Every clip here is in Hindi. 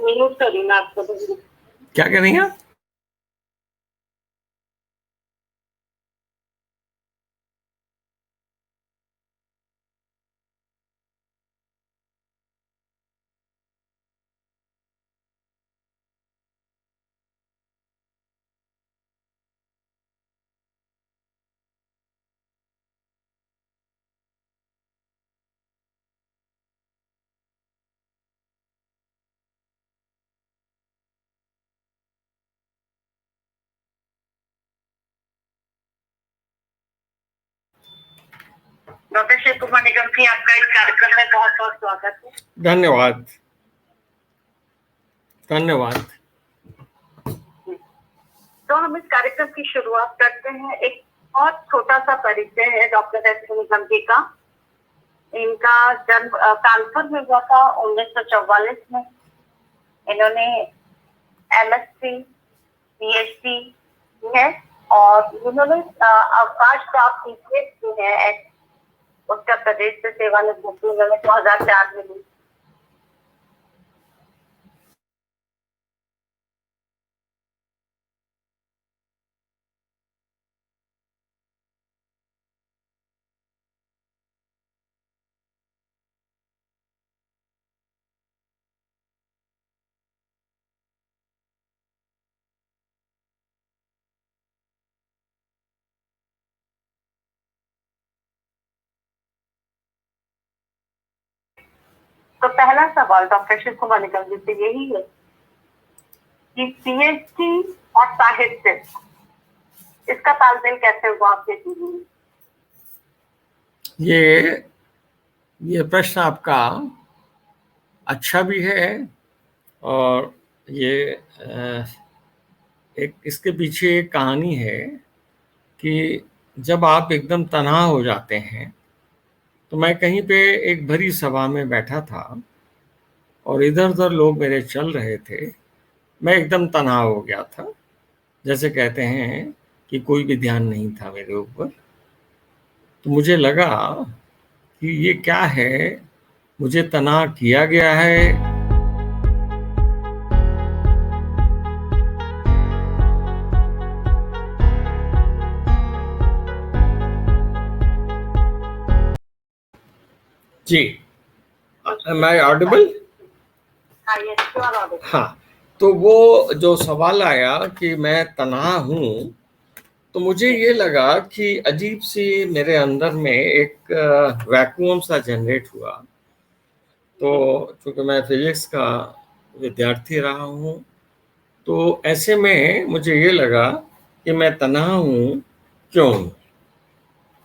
म्यूट कर रही मैं आपको। क्या कह रही हैं आप? डॉक्टर शिव कुमार निगम जी, आपका इस कार्यक्रम में बहुत बहुत स्वागत है। धन्यवाद, धन्यवाद। तो हम इस कार्यक्रम की शुरुआत करते हैं। एक बहुत छोटा सा परिचय है डॉक्टर एस निगम जी का। इनका जन्म कानपुर में हुआ था 1944 में। इन्होंने MSc PhD की है और इन्होंने अवकाश प्राप्त की है उत्तर प्रदेश से सेवानिवृत्ति उन्होंने 2004 में ली। तो पहला सवाल डॉक्टर शिव कुमार निगम जी से यही है कि PhD और साहित्य, इसका तालमेल कैसे हुआ आपके जीवन में? ये प्रश्न आपका अच्छा भी है और ये एक इसके पीछे एक कहानी है कि जब आप एकदम तन्हा हो जाते हैं, तो मैं कहीं पे एक भरी सभा में बैठा था और इधर उधर लोग मेरे चल रहे थे। मैं एकदम तन्हा हो गया था, जैसे कहते हैं कि कोई भी ध्यान नहीं था मेरे ऊपर। तो मुझे लगा कि ये क्या है, मुझे तन्हा किया गया है। जी, एम आई ऑडिबल? हाँ, तो वो जो सवाल आया कि मैं तन्हा हूँ, तो मुझे ये लगा कि अजीब सी मेरे अंदर में एक वैक्यूम सा जनरेट हुआ। तो चूंकि मैं फिजिक्स का विद्यार्थी रहा हूँ, तो ऐसे में मुझे ये लगा कि मैं तन्हा हूँ क्यों।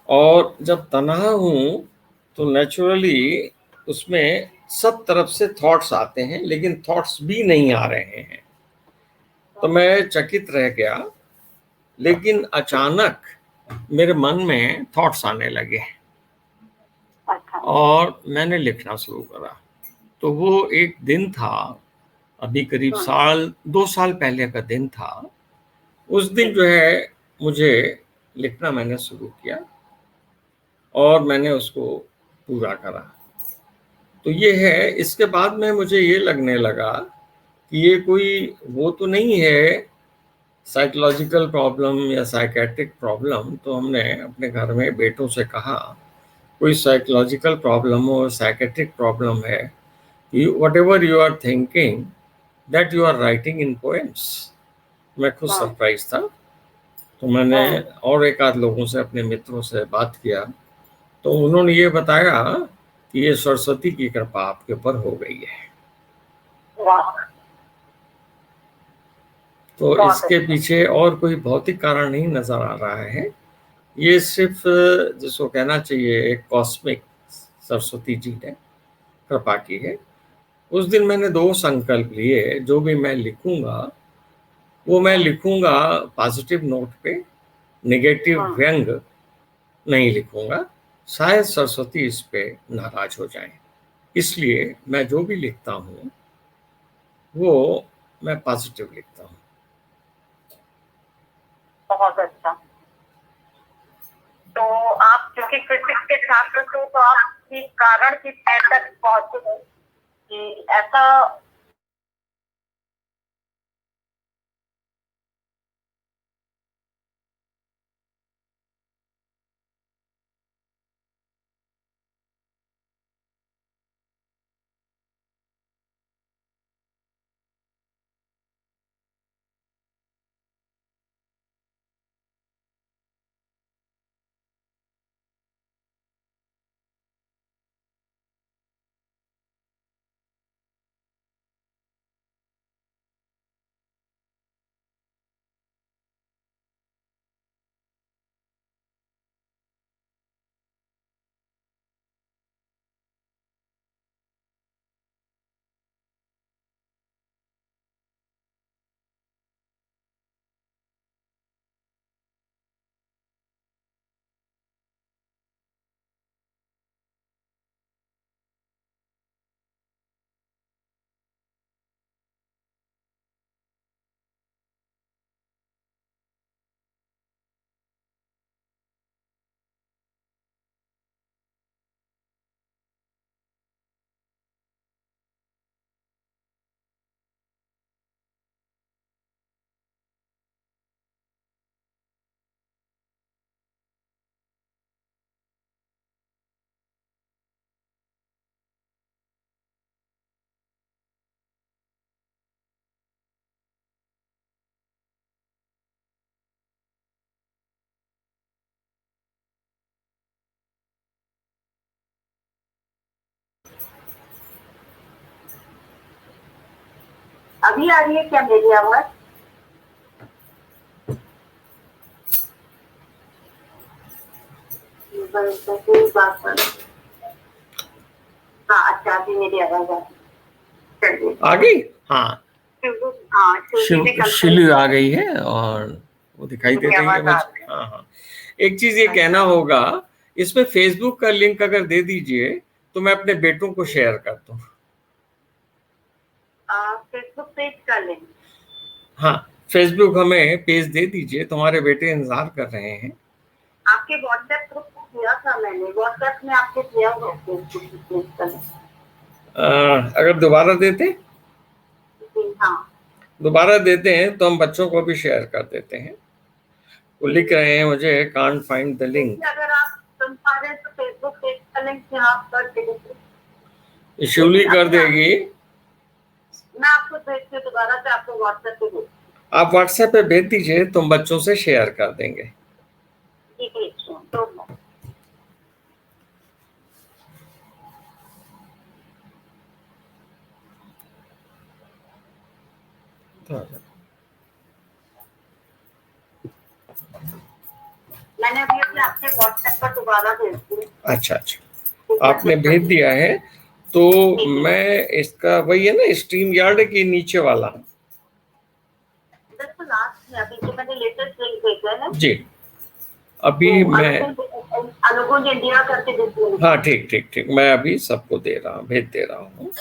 और जब तन्हा हूँ तो नेचुरली उसमें सब तरफ से थॉट्स आते हैं, लेकिन थॉट्स भी नहीं आ रहे हैं। तो मैं चकित रह गया, लेकिन अचानक मेरे मन में थॉट्स आने लगे और मैंने लिखना शुरू करा। तो वो एक दिन था, अभी करीब 2 साल पहले का दिन था। उस दिन जो है मुझे लिखना मैंने शुरू किया और मैंने उसको पूरा करा। तो ये है, इसके बाद में मुझे ये लगने लगा कि ये कोई वो तो नहीं है साइकोलॉजिकल प्रॉब्लम या साइकेट्रिक प्रॉब्लम। तो हमने अपने घर में बेटों से कहा, कोई साइकोलॉजिकल प्रॉब्लम हो, साइकेट्रिक प्रॉब्लम है, whatever you are thinking that you are writing in poems. मैं खुद सरप्राइज था। तो मैंने और एक आध लोगों से, अपने मित्रों से बात किया, तो उन्होंने ये बताया कि ये सरस्वती की कृपा आपके ऊपर हो गई है। तो इसके पीछे और कोई भौतिक कारण नहीं नजर आ रहा है। ये सिर्फ जिसको कहना चाहिए एक कॉस्मिक सरस्वती जी ने कृपा की है। उस दिन मैंने 2 संकल्प लिए, जो भी मैं लिखूंगा वो मैं लिखूंगा पॉजिटिव नोट पे, नेगेटिव व्यंग नहीं लिखूंगा। शायद सरस्वती इस पे नाराज हो जाए, इसलिए मैं जो भी लिखता हूँ वो मैं पॉजिटिव लिखता हूँ। बहुत अच्छा। तो आप क्योंकि फिजिक्स के छात्र थे, तो आप कारण की तय तक पहुंचे कि ऐसा अभी आ रही है क्या मेरी आवाज? बात कर। हाँ अच्छा, अभी मेरी आवाज आ रही। आ गई? हाँ, हाँ, शिलू आ गई है और वो दिखाई दे रही है मुझे। हाँ हाँ, एक चीज ये कहना होगा, इसमें फेसबुक का लिंक अगर दे दीजिए तो मैं अपने बेटों को शेयर कर दूं। फेसबुक पेज का लिंक? हाँ, फेसबुक हमें पेज दे दीजिए, तुम्हारे बेटे इंतजार कर रहे हैं। आपके व्हाट्सएप ग्रुप को दिया था मैंने, व्हाट्सएप में आपको दिया हुआ फेसबुक पेज का लिंक। अगर दोबारा देते? हाँ, दोबारा देते हैं तो हम बच्चों को भी शेयर कर देते हैं। वो लिख रहे हैं मुझे कांट फाइंड द लिंक। अगर आप सुन पा रहे हैं तो फेसबुक पेज का लिंक यहाँ कर दीजिए। शिवली कर देगी। मैं आपको भेज के दोबारा से आपको व्हाट्सएप पे भेज। आप व्हाट्सएप पे भेज दीजिए, तुम बच्चों से शेयर कर देंगे। मैंने अभी आपके व्हाट्सएप पर दोबारा भेज दिया। अच्छा अच्छा, आपने भेज दिया है तो मैं इसका वही है ना, स्ट्रीम यार्ड के नीचे वाला। लास्ट में अभी जो मैंने लेटेस्ट लिंक भेजा है जी, अभी मैं अनुकुंज इंडिया करके देखिए। हाँ ठीक ठीक ठीक, मैं अभी सबको दे रहा हूँ, भेज दे रहा हूँ।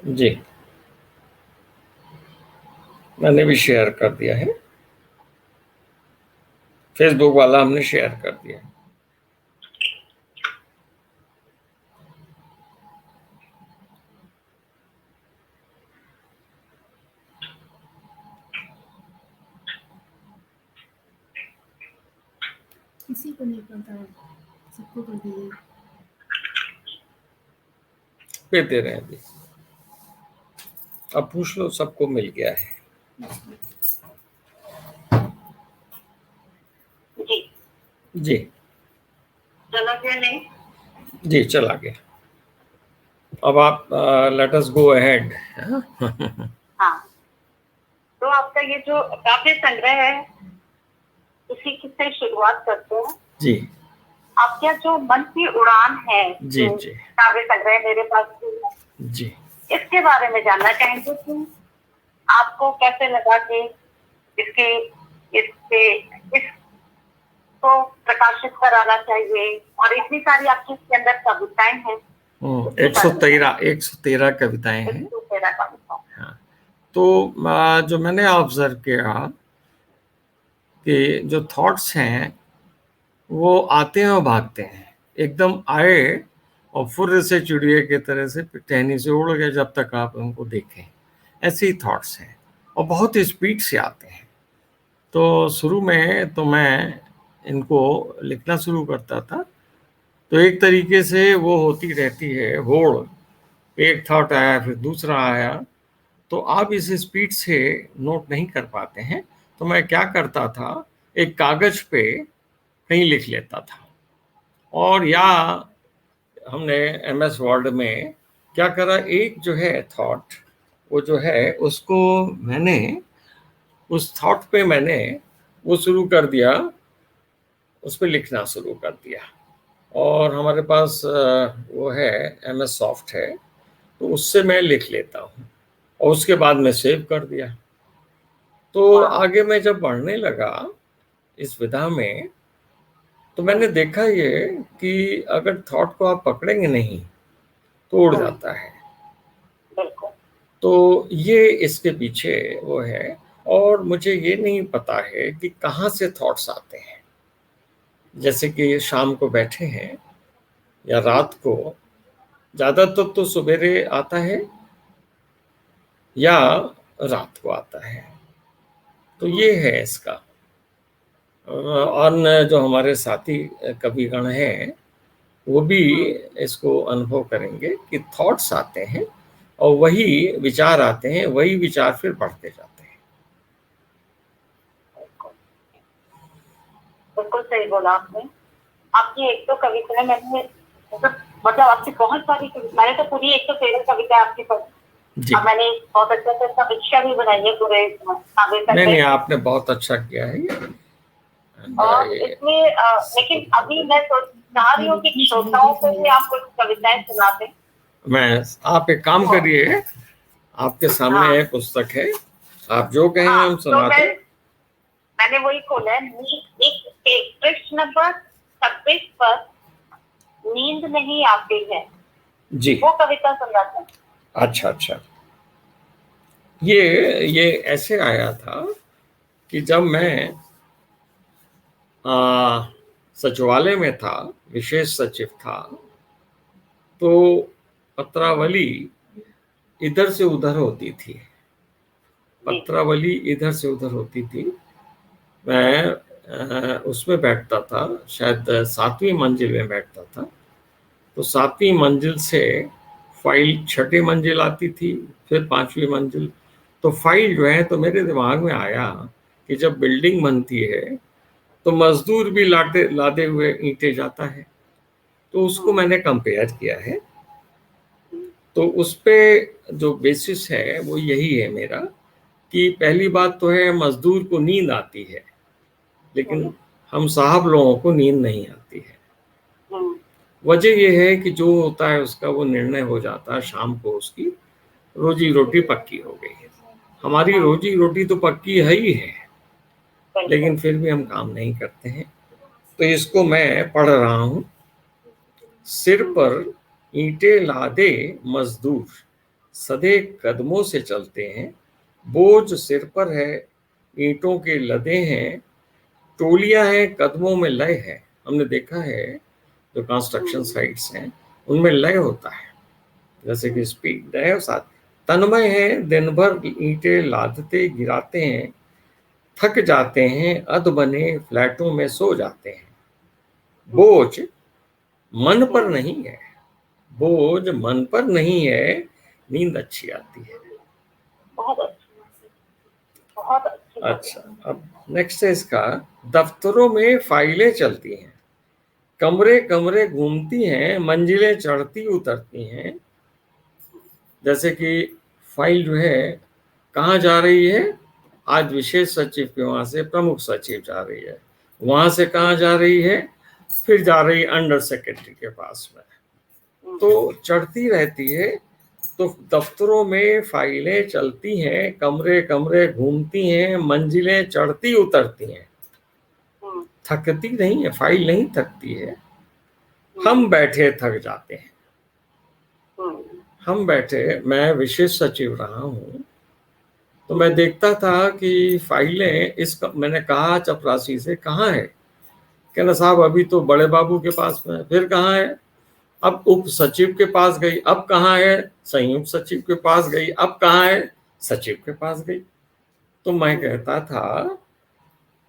जी, मैंने भी शेयर कर दिया है, फेसबुक वाला हमने शेयर कर दिया है। किसी को नहीं पता है, सबको कर दीजिए। भेज दे रहे हैं अभी, अब पूछ लो, सबको मिल गया है। जी जी चला गया? नहीं जी, चला गया। अब आप लेट अस गो अहेड। हाँ, तो आपका ये जो काव्य संग्रह है उसी से शुरुआत करते हैं। जी, आपका जो मन की उड़ान है, जी जी, काव्य संग्रह मेरे पास भी है जी, इसके बारे में जानना चाहेंगे कि आपको कैसे लगा कि इसके इसके इसको प्रकाशित कराना चाहिए, और इतनी सारी आपकी इसके अंदर कविताएं हैं। 113 कविताएं हैं। 113 कविताएं। हाँ, तो जो मैंने ऑब्जर्व किया कि जो थॉट्स हैं वो आते हैं और भागते हैं, एकदम आए और फुर्र से चिड़िया की तरह से टहनी से उड़ गए जब तक आप उनको देखें, ऐसे ही थॉट्स हैं और बहुत स्पीड से आते हैं। तो शुरू में तो मैं इनको लिखना शुरू करता था तो एक तरीके से वो होती रहती है होड़, एक थॉट आया फिर दूसरा आया, तो आप इस स्पीड से नोट नहीं कर पाते हैं। तो मैं क्या करता था, एक कागज पे कहीं लिख लेता था, और या हमने MS वर्ड में क्या करा, एक जो है थॉट वो जो है उसको मैंने उस थॉट पे मैंने वो शुरू कर दिया, उस पर लिखना शुरू कर दिया। और हमारे पास वो है MS सॉफ्ट है, तो उससे मैं लिख लेता हूँ और उसके बाद मैं सेव कर दिया। तो आगे मैं जब बढ़ने लगा इस विधा में तो मैंने देखा ये कि अगर थॉट को आप पकड़ेंगे नहीं तो उड़ जाता है। तो ये इसके पीछे वो है, और मुझे ये नहीं पता है कि कहाँ से थॉट्स आते हैं। जैसे कि शाम को बैठे हैं या रात को, ज़्यादातर तो सवेरे आता है या रात को आता है। तो ये है इसका। अन्य जो हमारे साथी कविगण हैं वो भी इसको अनुभव करेंगे कि थॉट्स आते हैं और वही विचार आते हैं, वही विचार फिर बढ़ते जाते हैं। बिल्कुल सही बोला आपने। आपकी एक तो कविता है, मैंने मतलब आपकी बहुत सारी मैंने तो पूरी एक तो फेवरेट कविता है आपकी जी। अब मैंने बहुत अच्छा से समीक्षा भी बनाई है पूरे काव्य नहीं नहीं, पे। आपने बहुत अच्छा किया है ये। और इसमें लेकिन अभी मैं चाह रही हूँ कि श्रोताओं को भी आप कुछ कविताएं सुना दें। मैं आप एक काम करिए, आपके सामने हाँ। है पुस्तक है, आप जो कहेंगे हाँ हम तो सुनाते। मैंने वही खोला है। एक पृष्ठ नंबर 26 पर नींद नहीं आती है, जी। वो कविता सुनाते हैं। अच्छा अच्छा, ये ऐसे आया था कि जब मैं सचिवालय में था, विशेष सचिव था, तो पत्रावली इधर से उधर होती थी। पत्रावली इधर से उधर होती थी। मैं उसमें बैठता था, शायद 7वीं मंजिल में बैठता था। तो 7वीं मंजिल से फाइल 6ठी मंजिल आती थी, फिर 5वीं मंजिल। तो फाइल जो है, तो मेरे दिमाग में आया कि जब बिल्डिंग बनती है तो मजदूर भी लादे हुए ईंटें जाता है। तो उसको मैंने कंपेयर किया है। तो उस पे जो बेसिस है वो यही है मेरा, कि पहली बात तो है मजदूर को नींद आती है, लेकिन हम साहब लोगों को नींद नहीं आती है। वजह यह है कि जो होता है उसका वो निर्णय हो जाता है, शाम को उसकी रोजी रोटी पक्की हो गई है। हमारी रोजी रोटी तो पक्की है ही है, लेकिन फिर भी हम काम नहीं करते हैं। तो इसको मैं पढ़ रहा हूँ। सिर पर ईंटें लादे मजदूर सधे कदमों से चलते हैं, बोझ सिर पर है ईंटों के लदे हैं, टोलियां हैं कदमों में लय है। हमने देखा है जो कंस्ट्रक्शन साइट्स हैं उनमें लय होता है, जैसे कि स्पीड है, साथ तन्मय है, दिन भर ईंटें लादते गिराते हैं, थक जाते हैं, अध बने फ्लैटों में सो जाते हैं। बोझ मन पर नहीं है, बोझ मन पर नहीं है, नींद अच्छी आती है। बहुत अच्छी, बहुत अच्छी। अच्छा, अब नेक्स्ट है इसका। दफ्तरों में फाइलें चलती हैं, कमरे कमरे घूमती हैं, मंजिलें चढ़ती उतरती हैं। जैसे कि फाइल जो है कहाँ जा रही है, आज विशेष सचिव के वहां से प्रमुख सचिव जा रही है, वहां से कहाँ जा रही है, फिर जा रही है अंडर सेक्रेटरी के पास में। तो चढ़ती रहती है। तो दफ्तरों में फाइलें चलती हैं, कमरे कमरे घूमती हैं, मंजिलें चढ़ती उतरती हैं। थकती नहीं है, फाइल नहीं थकती है। हम बैठे थक जाते हैं। हम बैठे, मैं विशेष सचिव रहा हूँ, तो मैं देखता था कि फाइलें मैंने कहा चपरासी से, कहाँ है? कहना साहब अभी तो बड़े बाबू के पास में। फिर कहाँ है? अब उप सचिव के पास गई। अब कहाँ है? संयुक्त सचिव के पास गई। अब कहाँ है? सचिव के पास गई। तो मैं कहता था,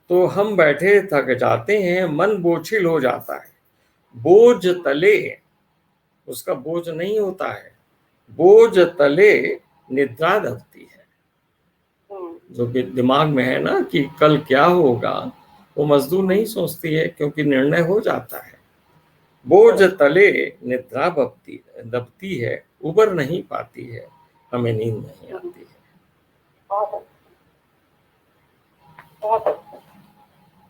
तो हम बैठे थक जाते हैं, मन बोझिल हो जाता है, बोझ तले, उसका बोझ नहीं होता है, बोझ तले निद्रा दबती है। जो दिमाग में है ना कि कल क्या होगा, वो मजदूर नहीं सोचती है, क्योंकि निर्णय हो जाता है। बोझ तले निद्रा दबती है, उबर नहीं पाती है, हमें नींद नहीं आती है।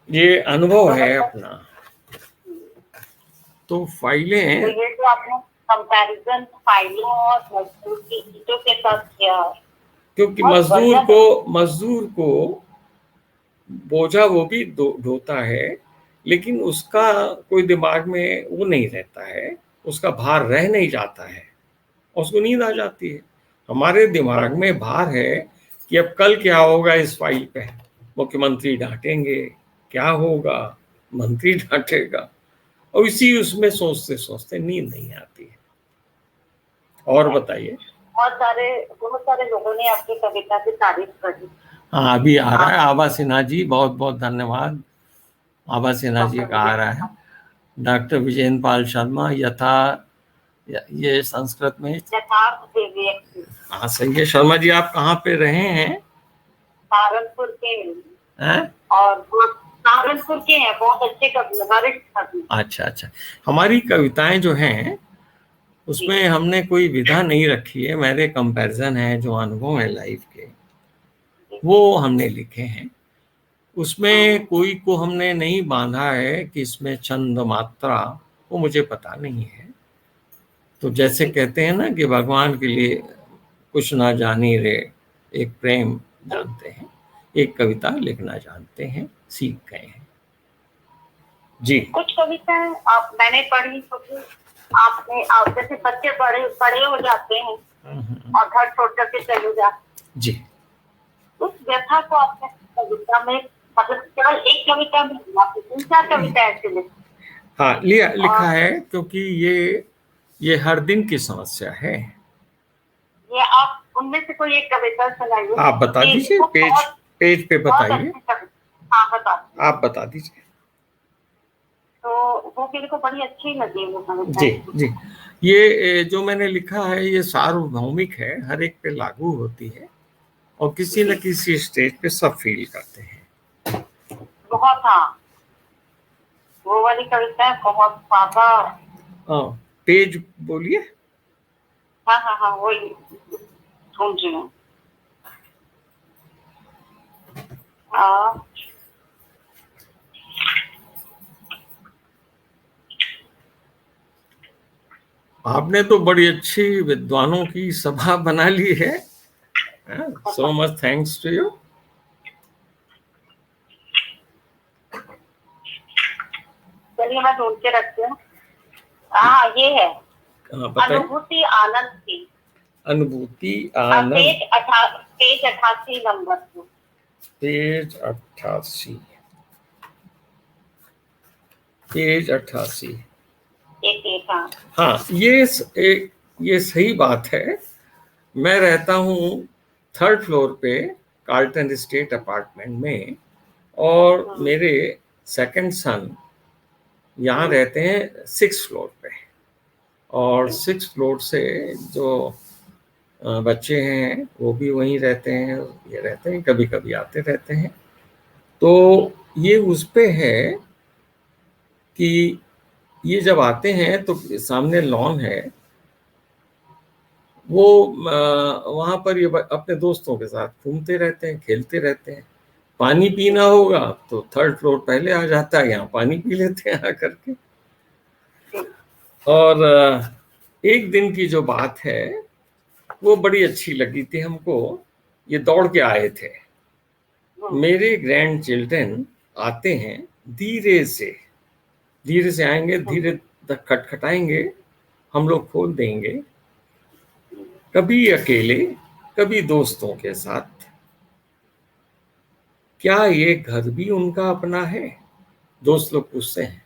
ये अनुभव है अपना। तो फाइलें, तो ये तो आपने कंपैरिजन फाइलों और मजदूर की चीजों के साथ किया, क्योंकि मजदूर को बोझा वो भी ढोता है, लेकिन उसका कोई दिमाग में वो नहीं रहता है, उसका भार रह नहीं जाता है, उसको नींद आ जाती है। हमारे दिमाग में भार है कि अब कल क्या होगा इस फाइल पे, मुख्यमंत्री डांटेंगे, क्या होगा, मंत्री डांटेगा, और इसी उसमें सोचते सोचते नींद नहीं आती है। और बताइए। बहुत सारे लोगों ने आपकी कविता की तारीफ करी। हाँ, अभी आ रहा है आभा सिन्हा जी, बहुत बहुत धन्यवाद। आभा सिन्हा जी का आ रहा है। डॉक्टर विजयन पाल शर्मा, यथा, ये संस्कृत में यथार्थ देवी। हाँ सही है। शर्मा जी आप कहाँ पे रहे हैं? सहारनपुर के हैं? और सहारनपुर के हैं, बहुत अच्छे कवि, वरिष्ठ कवि। अच्छा अच्छा। हमारी कविताएं जो हैं उसमें हमने कोई विधा नहीं रखी है, मेरे कंपैरिजन है, जो अनुभव है लाइफ के वो हमने लिखे हैं। उसमें कोई को हमने नहीं बांधा है कि इसमें छंद मात्रा, वो मुझे पता नहीं है। तो जैसे कहते हैं ना कि भगवान के लिए कुछ ना जानी रे, एक प्रेम जानते हैं, एक कविता लिखना जानते हैं, सीख गए हैं जी। कुछ कविताएं आप मैंने पढ़ी तो फिर आपने, आप जैसे बच्चे बड़े बड़े हो जाते हैं और घर छोड़ करके चले जाते जी। उस व्यथा को आपने कविता में, मतलब केवल एक कविता में, आपने 3-4 कविता ऐसे लिखी? हाँ, लिखा है, क्योंकि ये हर दिन की समस्या है। ये आप उनमें से कोई एक कविता सुनाइए। आप बता दीजिए, पेज पे बताइए। हाँ बता, आप बता दीजिए। तो वो मेरे को बड़ी अच्छी लगी वो कविता। जी जी। ये जो मैंने लिखा है ये सार्वभौमिक है, हर एक पे लागू होती है और किसी न किसी स्टेज पे सब फील करते हैं। बहुत, हाँ वो वाली कविता बहुत ज्यादा। पेज बोलिए। हाँ हाँ हाँ, वही ढूंढ रही हूँ। आपने तो बड़ी अच्छी विद्वानों की सभा बना ली है। So much thanks to you. चलिए मैं ढूंढ के रखती हूँ। हाँ ये है, अनुभूति आनंद की। अनुभूति आनंद, पेज 88 नंबर पे। Page 88, page 88। हाँ, ये सही बात है। मैं रहता हूँ 3rd फ्लोर पे कार्ल्टन स्टेट अपार्टमेंट में, और मेरे सेकंड सन यहाँ रहते हैं 6th फ्लोर पे, और 6th फ्लोर से जो बच्चे हैं वो भी वहीं रहते हैं, ये रहते हैं, कभी कभी आते रहते हैं। तो ये उस पे है कि ये जब आते हैं तो सामने लॉन है, वो वहाँ पर ये अपने दोस्तों के साथ घूमते रहते हैं, खेलते रहते हैं। पानी पीना होगा तो 3rd फ्लोर पहले आ जाता है, यहाँ पानी पी लेते हैं आकर के। और एक दिन की जो बात है वो बड़ी अच्छी लगी थी हमको। ये दौड़ के आए थे, मेरे ग्रैंड चिल्ड्रन आते हैं, धीरे से आएंगे, धीरे तक खटखटाएंगे, हम लोग खोल देंगे, कभी अकेले कभी दोस्तों के साथ। क्या ये घर भी उनका अपना है? दोस्त लोग पूछते हैं।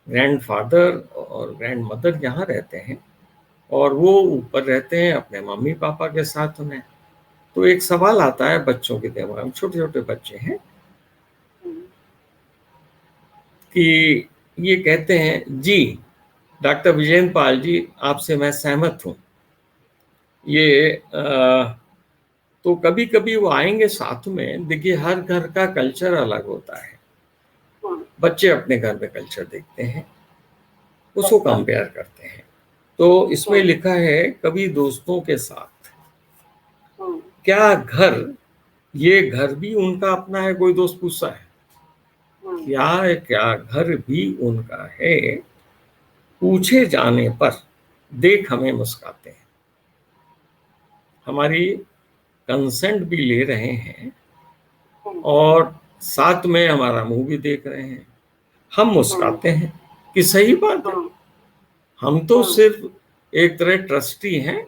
ग्रैंडफादर और ग्रैंड मदर यहाँ रहते हैं और वो ऊपर रहते हैं अपने मम्मी पापा के साथ में। तो एक सवाल आता है बच्चों के दिमाग में, छोटे छोटे बच्चे हैं, कि ये कहते हैं, जी डॉक्टर विजयेंद्र पाल जी, आपसे मैं सहमत हूँ। ये तो कभी कभी वो आएंगे साथ में। देखिए, हर घर का कल्चर अलग होता है, बच्चे अपने घर में कल्चर देखते हैं, उसको कंपेयर करते हैं। तो इसमें लिखा है कभी दोस्तों के साथ। क्या ये घर भी उनका अपना है? कोई दोस्त पूछता है, क्या घर भी उनका है? पूछे जाने पर देख हमें मुस्काते हैं, हमारी कंसेंट भी ले रहे हैं और साथ में हमारा मुंह भी देख रहे हैं, हम मुस्काते हैं कि सही बात है, हम तो सिर्फ एक तरह ट्रस्टी हैं,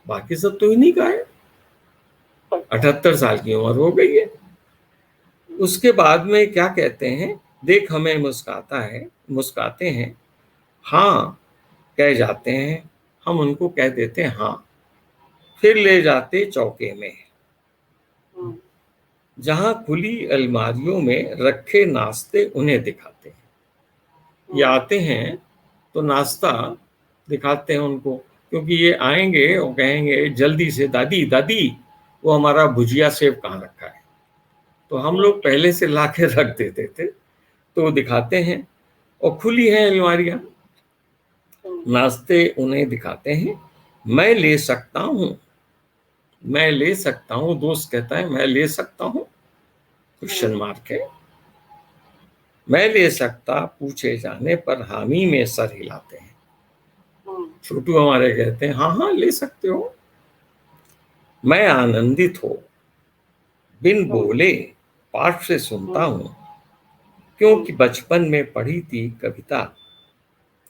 बाकी सब तो इन्हीं का है। 78 साल की उम्र हो गई है। उसके बाद में क्या कहते हैं, देख हमें मुस्काते हैं, हाँ कह जाते हैं, हम उनको कह देते हैं हाँ, फिर ले जाते चौके में, जहां खुली अलमारियों में रखे नाश्ते उन्हें दिखाते हैं। ये आते हैं तो नाश्ता दिखाते हैं उनको, क्योंकि ये आएंगे और कहेंगे जल्दी से, दादी दादी वो हमारा भुजिया सेव कहाँ रखा है। तो हम लोग पहले से ला के रख देते थे, तो दिखाते हैं और खुली है अलमारियां, नाश्ते उन्हें दिखाते हैं, मैं ले सकता हूँ, मैं ले सकता हूँ, दोस्त कहता है मैं ले सकता हूँ, क्वेश्चन मार्क है, मैं ले सकता पूछे जाने पर हामी में सर हिलाते हैं। छोटू हमारे कहते हैं हाँ हाँ ले सकते हो। मैं आनंदित हो बिन बोले पाठ से सुनता हूँ, क्योंकि बचपन में पढ़ी थी कविता,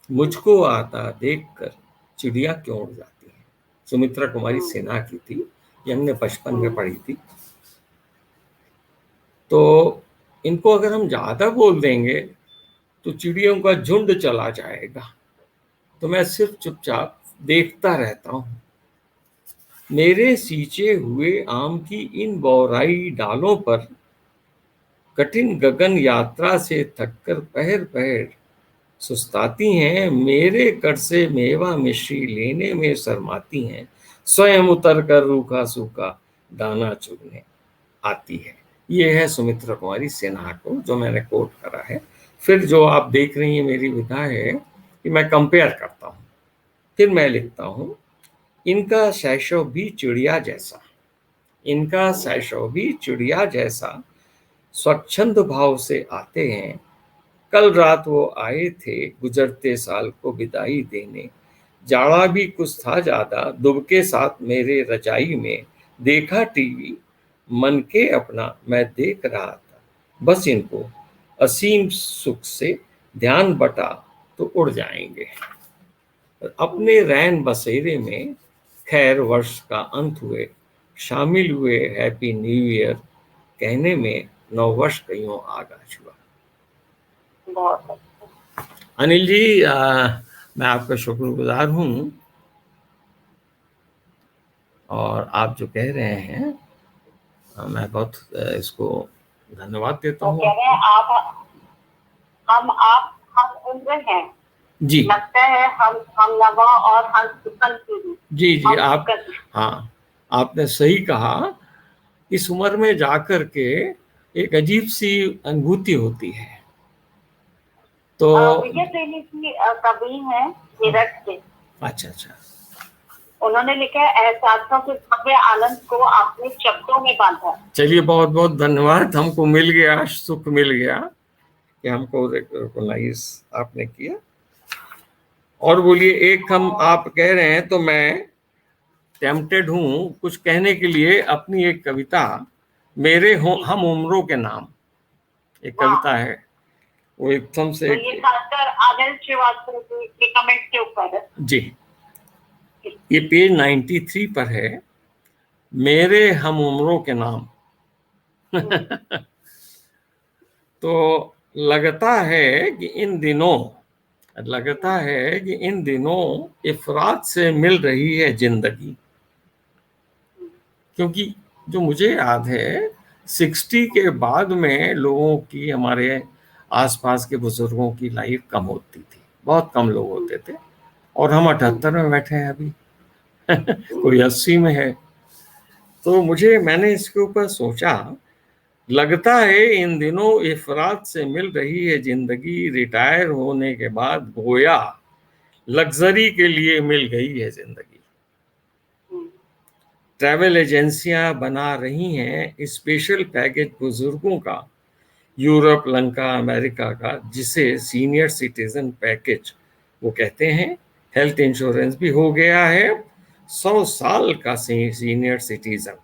मुझको आता देखकर चिड़िया क्यों उड़ जाती है। सुमित्रा कुमारी सिन्हा की थी, ये हमने बचपन में पढ़ी थी। तो इनको अगर हम ज्यादा बोल देंगे तो चिड़ियों का झुंड चला जाएगा, तो मैं सिर्फ चुपचाप देखता रहता हूँ। मेरे सींचे हुए आम की इन बौराई डालों पर कठिन गगन यात्रा से थककर पहर पहर सुस्ताती हैं, मेरे कर से मेवा मिश्री लेने में शर्माती हैं, स्वयं उतर कर रूखा सूखा दाना चुगने आती है। ये है सुमित्रा कुमारी सिन्हा को जो मैंने कोट करा है। फिर जो आप देख रही हैं मेरी विधा है कि मैं कंपेयर करता हूँ। फिर मैं लिखता हूँ, इनका शैशव भी चिड़िया जैसा, इनका शैशव भी चिड़िया जैसा स्वच्छंद भाव से आते हैं। कल रात वो आए थे गुजरते साल को विदाई देने, जाड़ा भी कुछ था ज्यादा, दुबके साथ मेरे रजाई में, देखा टीवी मन के अपना मैं देख रहा था, बस इनको असीम सुख से ध्यान बटा तो उड़ जाएंगे। अपने रैन बसेरे में खैर वर्ष का अंत हुए, शामिल हुए हैप्पी न्यू ईयर कहने में, नववर्ष कईयों आगा छुआ। बहुत अच्छा। अनिल जी मैं आपका शुक्रगुजार हूँ, और आप जो कह रहे हैं मैं बहुत इसको धन्यवाद देता तो हूँ। कह रहे हैं हम उम्र हैं जी लगता है, हम नवा और हम सुकन की जी जी आप हाँ आपने सही कहा। इस उम्र में जाकर के एक अजीब सी अनुभूति होती है। तो विजय प्रेमी की कवि है मेरठ से, अच्छा अच्छा, उन्होंने लिखा है एहसासों के भव्य आनंद को आपने शब्दों में बांधा। चलिए बहुत बहुत धन्यवाद, हमको मिल गया, सुख मिल गया कि हमको रिकॉग्नाइज आपने किया। और बोलिए, एक हम आप कह रहे हैं तो मैं टेम्पटेड हूँ कुछ कहने के लिए, अपनी एक कविता मेरे हम उम्रों के नाम, एक कविता है, वो एकदम से तो ये खासकर आनंद श्रीवास्तव के कमेंट के ऊपर है जी, ये पेज 93 पर है, मेरे हम उम्रों के नाम। तो लगता है कि इन दिनों इफरात से मिल रही है जिंदगी, क्योंकि जो मुझे याद है 60 के बाद में लोगों की, हमारे आसपास के बुजुर्गों की लाइफ कम होती थी, बहुत कम लोग होते थे, और हम 78 में बैठे हैं अभी। कोई 80 में है। तो मैंने इसके ऊपर सोचा, लगता है इन दिनों इफरात से मिल रही है जिंदगी, रिटायर होने के बाद गोया लग्जरी के लिए मिल गई है जिंदगी। ट्रैवल एजेंसियां बना रही हैं स्पेशल पैकेज बुजुर्गों का, यूरोप, लंका, अमेरिका का, जिसे सीनियर सिटीजन पैकेज वो कहते हैं। हेल्थ इंश्योरेंस भी हो गया है 100 साल का सीनियर सिटीजन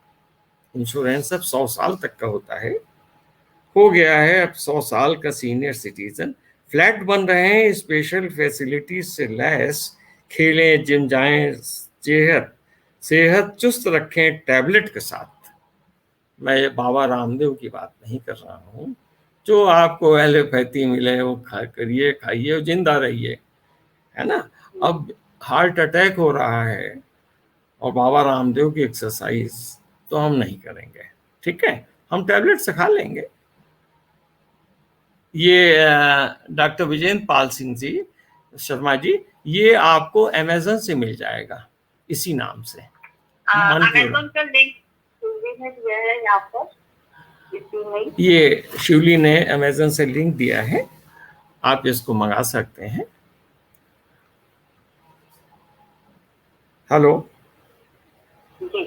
इंश्योरेंस, अब 100 साल तक का होता है, हो गया है अब 100 साल का सीनियर सिटीजन। फ्लैट बन रहे हैं स्पेशल फैसिलिटीज से लैस, खेलें जिम जाएं, सेहत चुस्त रखें टैबलेट के साथ। मैं ये बाबा रामदेव की बात नहीं कर रहा हूँ, जो आपको एलोपैथी मिले वो करिए, खाइए और जिंदा रहिए, है ना। अब हार्ट अटैक हो रहा है और बाबा रामदेव की एक्सरसाइज तो हम नहीं करेंगे, ठीक है, हम टैबलेट से खा लेंगे। ये डॉक्टर विजेंद्र पाल सिंह जी शर्मा जी, ये आपको अमेज़न से मिल जाएगा इसी नाम से। अमेज़न का लिंक दिया है यहाँ पर। इसी में ये शिवली ने अमेजन से लिंक दिया है, आप इसको मंगा सकते हैं। हेलो, जी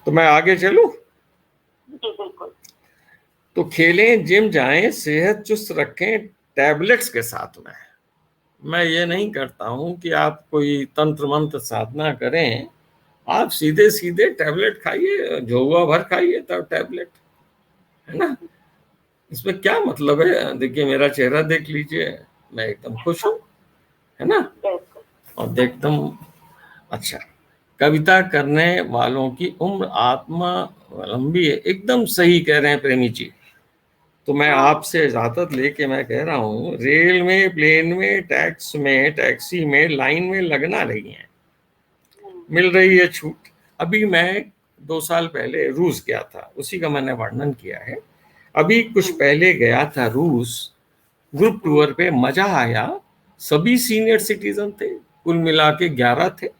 तो मैं आगे चलूं? जी बिल्कुल। तो खेलें, जिम जाएं, सेहत चुस्त रखें टैबलेट्स के साथ में। मैं ये नहीं करता हूं कि आप कोई तंत्र मंत्र साधना करें, आप सीधे सीधे टैबलेट खाइए, झोवा भर खाइए तब टैबलेट, है ना। इसमें क्या मतलब है? देखिए मेरा चेहरा देख लीजिए, मैं एकदम खुश हूँ, है ना, बिल्कुल। और एकदम अच्छा। कविता करने वालों की उम्र आत्मा लंबी है, एकदम सही कह रहे हैं प्रेमी जी। तो मैं आपसे इजाजत लेके मैं कह रहा हूँ, रेल में, प्लेन में, टैक्स में, टैक्सी में लाइन में लगना नहीं है, मिल रही है छूट। अभी मैं 2 साल पहले रूस गया था, उसी का मैंने वर्णन किया है। अभी कुछ पहले गया था रूस, ग्रुप टूर पे, मजा आया। सभी सीनियर सिटीजन थे, कुल मिला के 11 थे।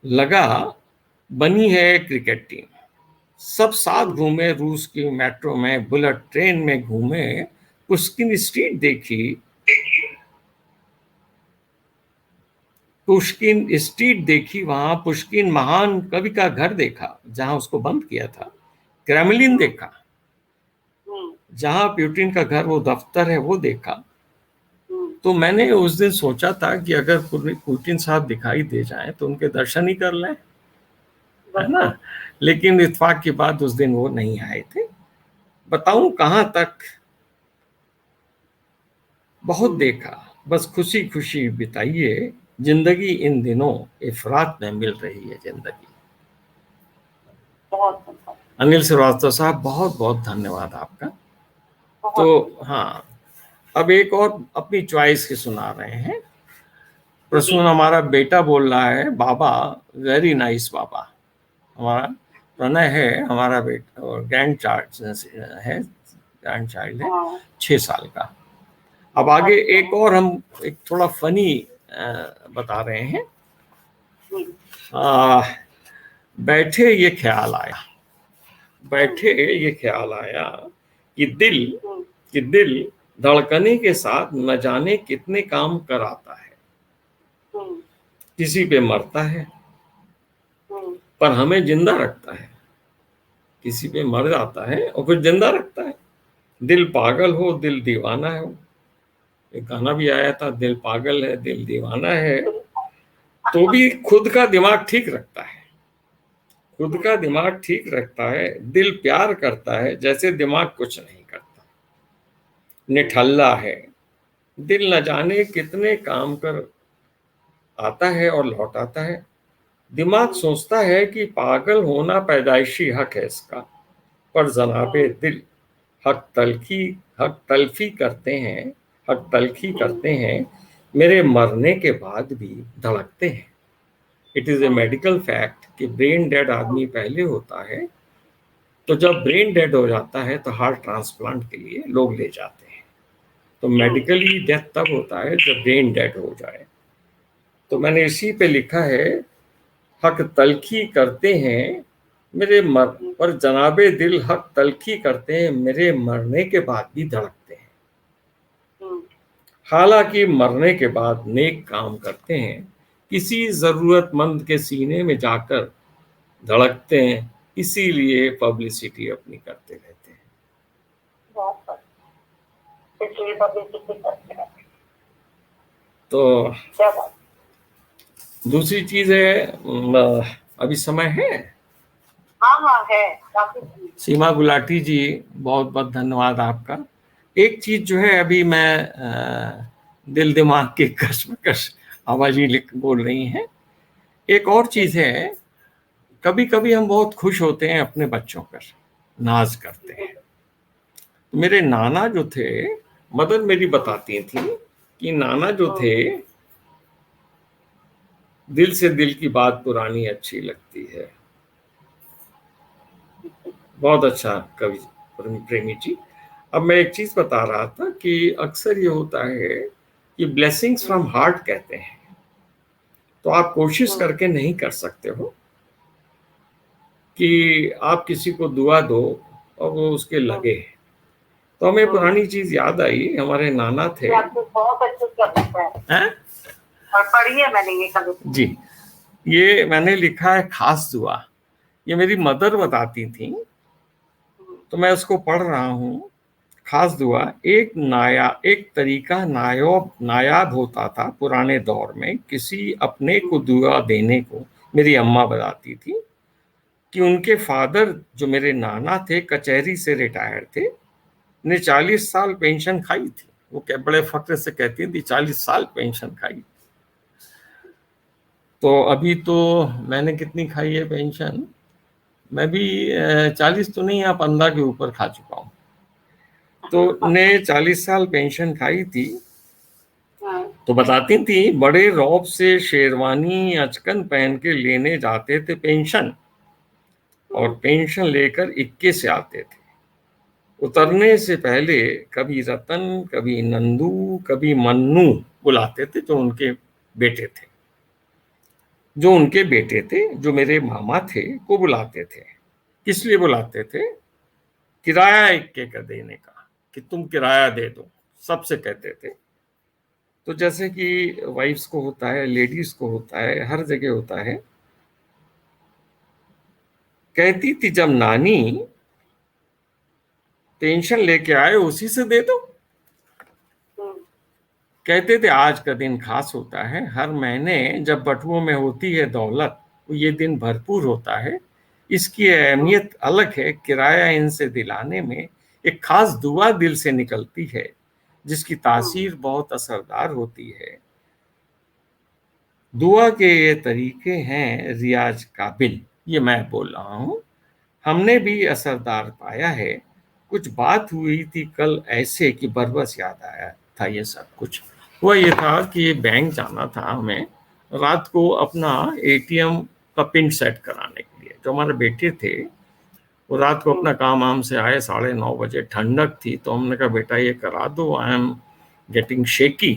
लगा बनी है क्रिकेट टीम। सब साथ घूमे, रूस की मेट्रो में, बुलेट ट्रेन में घूमे, पुष्किन स्ट्रीट देखी, पुष्किन स्ट्रीट देखी, वहां पुष्किन महान कवि का घर देखा जहां उसको बंद किया था, क्रेमलिन देखा, जहां प्यूटिन का घर, वो दफ्तर है, वो देखा। तो मैंने उस दिन सोचा था कि अगर पुतिन साहब दिखाई दे जाएं तो उनके दर्शन ही कर लें, है ना। लेकिन इत्तेफाक की बात, उस दिन वो नहीं आए थे। बताऊं कहां तक, बहुत देखा, बस खुशी खुशी बिताइए जिंदगी, इन दिनों इफरात में मिल रही है जिंदगी। बहुत बहुत अनिल श्रीवास्तव साहब, बहुत बहुत धन्यवाद आपका। तो हाँ, अब एक और अपनी चॉइस की सुना रहे हैं। प्रसून हमारा बेटा बोल रहा है, बाबा वेरी नाइस बाबा। हमारा प्रणय है, हमारा बेटा, और ग्रैंड चाइल्ड है, 6 साल का। अब आगे एक और हम एक थोड़ा फनी बता रहे हैं। बैठे ये ख्याल आया, बैठे ये ख्याल आया कि दिल धड़कने के साथ न जाने कितने काम कराता है। किसी पे मरता है पर हमें जिंदा रखता है, किसी पे मर जाता है और फिर जिंदा रखता है। दिल पागल हो, दिल दीवाना है। एक गाना भी आया था, दिल पागल है, दिल दीवाना है, तो भी खुद का दिमाग ठीक रखता है, खुद का दिमाग ठीक रखता है। दिल प्यार करता है जैसे दिमाग कुछ नहीं करता। निठल्ला है दिल, न जाने कितने काम कर आता है और लौट आता है। दिमाग सोचता है कि पागल होना पैदाइशी हक है इसका, पर जनाबे दिल हक तलफी करते हैं, हक तलखी करते हैं, मेरे मरने के बाद भी धड़कते हैं। It is a medical fact कि ब्रेन डेड आदमी पहले होता है, तो जब ब्रेन डेड हो जाता है तो हार्ट ट्रांसप्लांट के लिए लोग ले जाते हैं। तो मेडिकली डेथ तब होता है जब ब्रेन डेड हो जाए। तो मैंने इसी पे लिखा है, हक तलखी करते हैं मेरे मर पर जनाबे दिल, हक तलखी करते हैं, मेरे मरने के बाद भी धड़कते हैं। हालांकि मरने के बाद नेक काम करते हैं, किसी जरूरतमंद के सीने में जाकर धड़कते हैं, इसीलिए पब्लिसिटी अपनी करते रहते हैं। इसलिए पब्लिसिटी करते हैं। तो दूसरी चीज है, अभी समय है। हाँ हाँ है काफी। सीमा गुलाटी जी, बहुत बहुत धन्यवाद आपका। एक चीज जो है, अभी मैं दिल दिमाग की कश्मकश आवाज ही बोल रही हैं। एक और चीज है, कभी कभी हम बहुत खुश होते हैं अपने बच्चों पर, नाज करते हैं। मेरे नाना जो थे, मदर मेरी बताती थी कि नाना जो थे, दिल से दिल की बात पुरानी अच्छी लगती है। बहुत अच्छा कवि प्रेमी जी। अब मैं एक चीज बता रहा था कि अक्सर ये होता है कि ब्लेसिंग्स फ्रॉम हार्ट कहते हैं, तो आप कोशिश करके नहीं कर सकते हो, कि आप किसी को दुआ दो और वो उसके लगे। तो हमें पुरानी चीज याद आई, हमारे नाना थे। ये आपको बहुत अच्छे से लगता है हैं? और पढ़ी है मैंने ये कभी। जी, ये मैंने लिखा है खास दुआ, ये मेरी मदर बताती थी, तो मैं उसको पढ़ रहा हूँ। खास दुआ एक तरीका नायाब होता था पुराने दौर में किसी अपने को दुआ देने को। मेरी अम्मा बताती थी कि उनके फादर जो मेरे नाना थे कचहरी से रिटायर थे, ने 40 साल पेंशन खाई थी। वो क्या बड़े फख्र से कहती थी 40 साल पेंशन खाई। तो अभी तो मैंने कितनी खाई है पेंशन, मैं भी 40 तो नहीं, आप 15 के ऊपर खा चुका हूँ। तो ने 40 साल पेंशन खाई थी। तो बताती थी बड़े रौब से शेरवानी अचकन पहन के लेने जाते थे पेंशन, और पेंशन लेकर इक्के से आते थे। उतरने से पहले कभी रतन, कभी नंदू, कभी मन्नू बुलाते थे, जो उनके बेटे थे, जो मेरे मामा थे, को बुलाते थे। किस लिए बुलाते थे? किराया इक्के का देने का, कि तुम किराया दे दो, सबसे कहते थे। तो जैसे कि वाइफ्स को होता है, लेडीज को होता है, हर जगह होता है। कहती थी जब नानी पेंशन लेके आए उसी से दे दो। कहते थे आज का दिन खास होता है, हर महीने जब बटुओं में होती है दौलत, तो ये दिन भरपूर होता है। इसकी अहमियत अलग है, किराया इनसे दिलाने में एक खास दुआ दिल से निकलती है, जिसकी तासीर बहुत असरदार होती है। दुआ के ये तरीके हैं रियाज काबिल, ये मैं बोल रहा हूँ, हमने भी असरदार पाया है। कुछ बात हुई थी कल ऐसे कि बरबस याद आया था ये सब कुछ। हुआ ये था कि बैंक जाना था हमें रात को अपना एटीएम का पिन सेट कराने के लिए। जो हमारे बेटे थे वो रात को अपना काम वाम से आए 9:30 बजे, ठंडक थी, तो हमने कहा बेटा ये करा दो, I am getting shaky.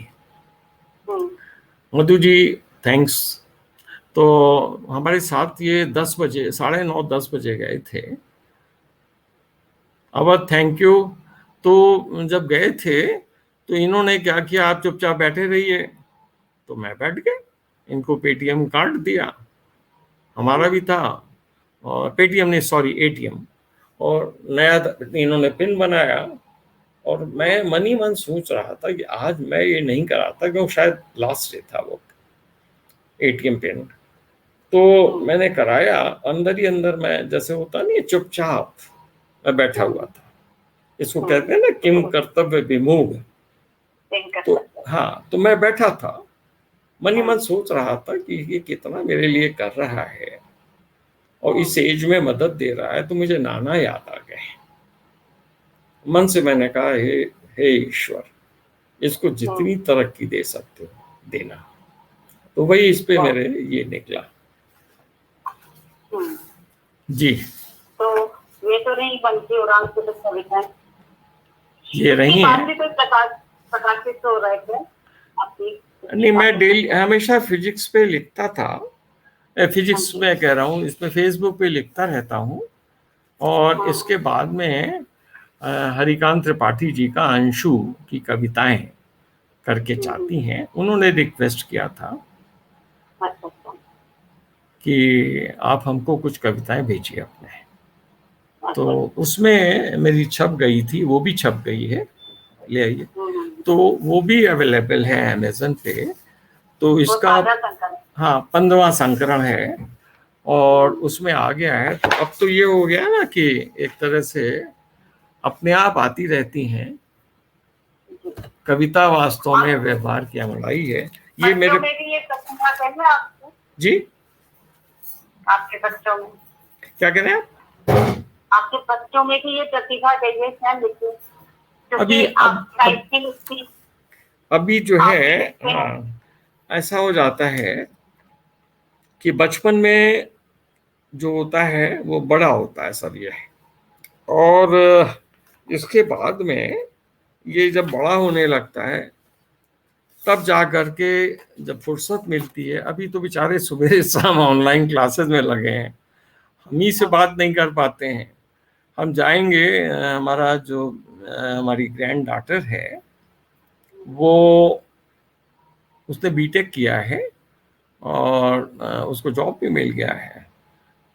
Madhu ji thanks. तो हमारे साथ ये 10 बजे, 9:30 10 बजे गए थे। अब थैंक यू। तो जब गए थे तो इन्होंने क्या किया, आप चुपचाप बैठे रहिए। तो मैं बैठ गया, इनको पेटीएम कार्ड दिया, हमारा भी था, और पेटीएम नहीं सॉरी एटीएम, और नया इन्होंने पिन बनाया। और मैं मन ही मन सोच रहा था कि आज मैं ये नहीं कराता, क्योंकि शायद लास्ट डे था वो एटीएम पिन। तो मैंने कराया, अंदर ही अंदर मैं, जैसे होता नहीं चुपचाप मैं बैठा हुआ था। इसको कहते हैं ना किम कर्तव्य विमूढ़। तो हाँ, तो मैं बैठा था, मन ही मन सोच रहा था कि ये कितना मेरे लिए कर रहा है और इस एज में मदद दे रहा है। तो मुझे नाना याद आ गए। मन से मैंने कहा हे ईश्वर, इसको जितनी तरक्की दे सकते हो देना। तो वही इस पे मेरे ये निकला। जी, तो ये तो नहीं बनती उड़ान की तो कविताएं, ये रही है। प्रकाशित हो रहे थे आपकी? नहीं, मैं डेली हमेशा फिजिक्स पे लिखता था, फिजिक्स में कह रहा हूँ, इसमें फेसबुक पे लिखता रहता हूँ। और इसके बाद में हरिकांत त्रिपाठी जी का अंशु की कविताएं करके चाहती हैं, उन्होंने रिक्वेस्ट किया था कि आप हमको कुछ कविताएं भेजिए अपने। तो उसमें मेरी छप गई थी, वो भी छप गई है, ले आइए। तो वो भी अवेलेबल है अमेजन पे। तो इसका हाँ 15वां संस्करण है और उसमें आ गया है। तो अब तो ये हो गया ना कि एक तरह से अपने आप आती रहती हैं। कविता वास्तव में व्यवहार की अमलाई है। ये मेरे जी, आपके बच्चों में क्या कह रहे हैं? आपके बच्चों में भी ये प्रतिभा चाहिए क्या? अभी जो है हाँ, ऐसा हो जाता है कि बचपन में जो होता है वो बड़ा होता है सब ये, और इसके बाद में ये जब बड़ा होने लगता है तब जा करके जब फुर्सत मिलती है। अभी तो बेचारे सुबह शाम ऑनलाइन क्लासेस में लगे हैं, हम ही से बात नहीं कर पाते हैं। हम जाएंगे, हमारा जो हमारी ग्रैंड डॉटर है वो, उसने बीटेक किया है और उसको जॉब भी मिल गया है।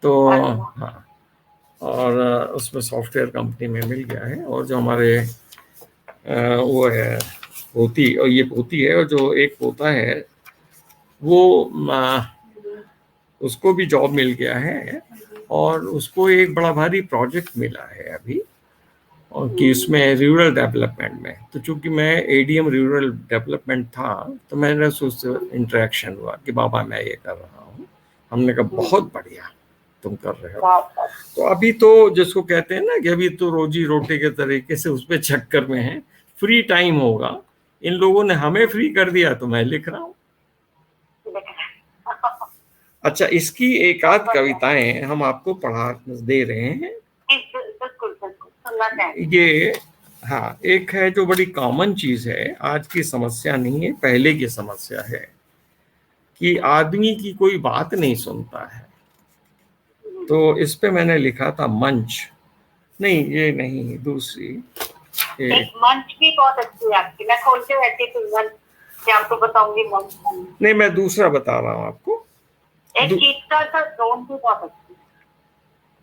तो हाँ, और उसमें सॉफ्टवेयर कंपनी में मिल गया है। और जो हमारे वो है पोती, और ये पोती है, और जो एक पोता है वो उसको भी जॉब मिल गया है, और उसको एक बड़ा भारी प्रोजेक्ट मिला है अभी, और कि उसमें रूरल डेवलपमेंट में। तो चूंकि मैं एडीएम रूरल डेवलपमेंट था, तो मैंने उससे इंटरेक्शन हुआ कि बाबा मैं ये कर रहा हूँ। हमने कहा बहुत बढ़िया तुम कर रहे हो। तो अभी तो जिसको कहते हैं ना कि अभी तो रोजी रोटी के तरीके से उस पर चक्कर में है, फ्री टाइम होगा। इन लोगों ने हमें फ्री कर दिया तो मैं लिख रहा हूँ। अच्छा, इसकी एक आध कविताएं हम आपको पढ़ा दे रहे हैं। ये हाँ, एक है जो बड़ी कॉमन चीज है, आज की समस्या नहीं है, पहले की समस्या है कि आदमी की कोई बात नहीं सुनता है। तो इस पे मैंने लिखा था मंच, नहीं ये नहीं, दूसरी एक मंच भी बहुत अच्छी है आपकी, मैं खोल के बैठी थी मंच, क्या आपको बताऊंगी मंच। नहीं, मैं दूसरा बता रहा हूँ आपको। एक चीज का जोन भी बहुत अच्छी।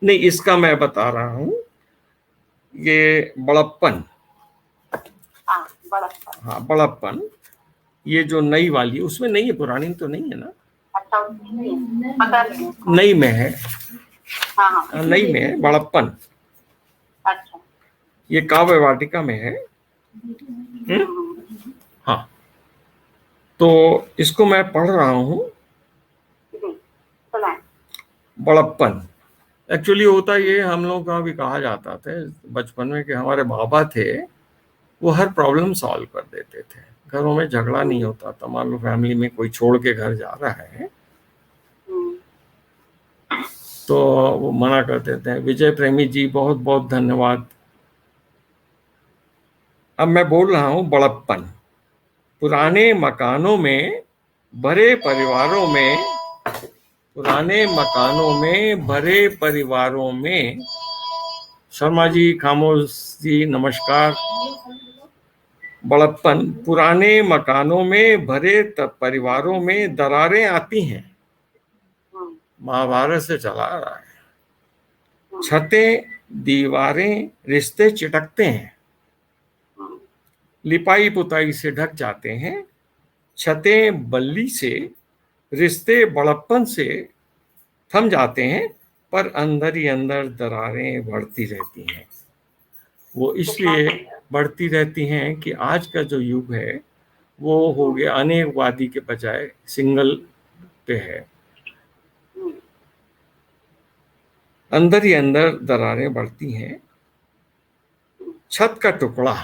नहीं, इसका मैं बता रहा हूँ, ये बड़प्पन। हाँ, बड़प्पन। ये जो नई वाली है, उसमें नहीं है, पुरानी तो नहीं है ना? अच्छा, पता नहीं, नई में है। हाँ, नई में है बड़प्पन। अच्छा, ये काव्य वाटिका में है। हाँ, तो इसको मैं पढ़ रहा हूँ। बड़प्पन एक्चुअली होता ये, हम लोग का भी कहा जाता था बचपन में कि हमारे बाबा थे, वो हर प्रॉब्लम सॉल्व कर देते थे। घरों में झगड़ा नहीं होता था। मान लो फैमिली में कोई छोड़ के घर जा रहा है तो वो मना कर देते हैं। विजय प्रेमी जी, बहुत बहुत धन्यवाद। अब मैं बोल रहा हूँ बड़प्पन। पुराने मकानों में भरे परिवारों में, पुराने मकानों में भरे परिवारों में, शर्मा जी, खामोश जी, नमस्कार। बड़प्पन, पुराने मकानों में भरे परिवारों में दरारें आती हैं। महाभारत से चला आ रहा है। छतें दीवारें रिश्ते चिटकते हैं, लिपाई पुताई से ढक जाते हैं। छतें बल्ली से, रिश्ते बड़प्पन से थम जाते हैं, पर अंदर ही अंदर दरारें बढ़ती रहती हैं। वो इसलिए बढ़ती रहती हैं कि आज का जो युग है वो हो गया अनेकवादी के बजाय सिंगल पे है। अंदर ही अंदर दरारें बढ़ती हैं। छत का टुकड़ा,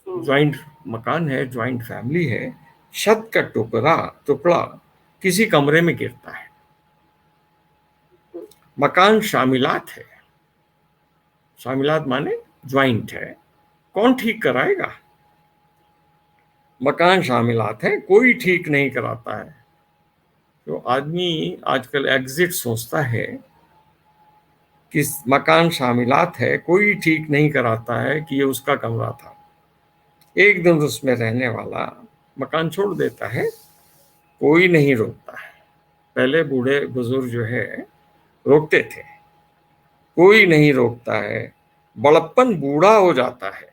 ज्वाइंट मकान है, ज्वाइंट फैमिली है, छत का टुकड़ा किसी कमरे में गिरता है। मकान शामिलात है, शामिलात माने ज्वाइंट है, कौन ठीक कराएगा? मकान शामिलात है, कोई ठीक नहीं कराता है। तो आदमी आजकल एग्जिट सोचता है कि मकान शामिलात है, कोई ठीक नहीं कराता है कि ये उसका कमरा था। एक दिन उसमें रहने वाला मकान छोड़ देता है, कोई नहीं रोकता है। पहले बूढ़े बुजुर्ग जो है रोकते थे, कोई नहीं रोकता है। बड़प्पन बूढ़ा हो जाता है,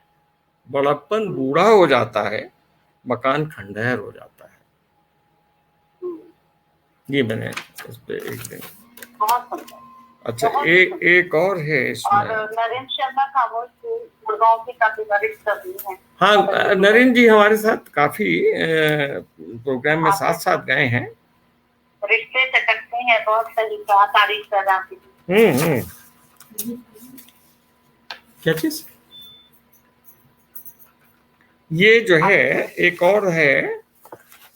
बड़प्पन बूढ़ा हो जाता है, मकान खंडहर हो जाता है। ये मैंने इस पे एक दिन। अच्छा, एक और है इसमें। और नरेंद्र शर्मा खामोश गुड़गांव के काफी वरिष्ठ कवि हैं। हाँ, नरेंद्र जी हमारे साथ काफी प्रोग्राम में साथ साथ गए हैं। रिश्ते चटकते हैं, बहुत सही कहा, तारीफ कर रहा हूँ। क्या चीज? ये जो है एक और है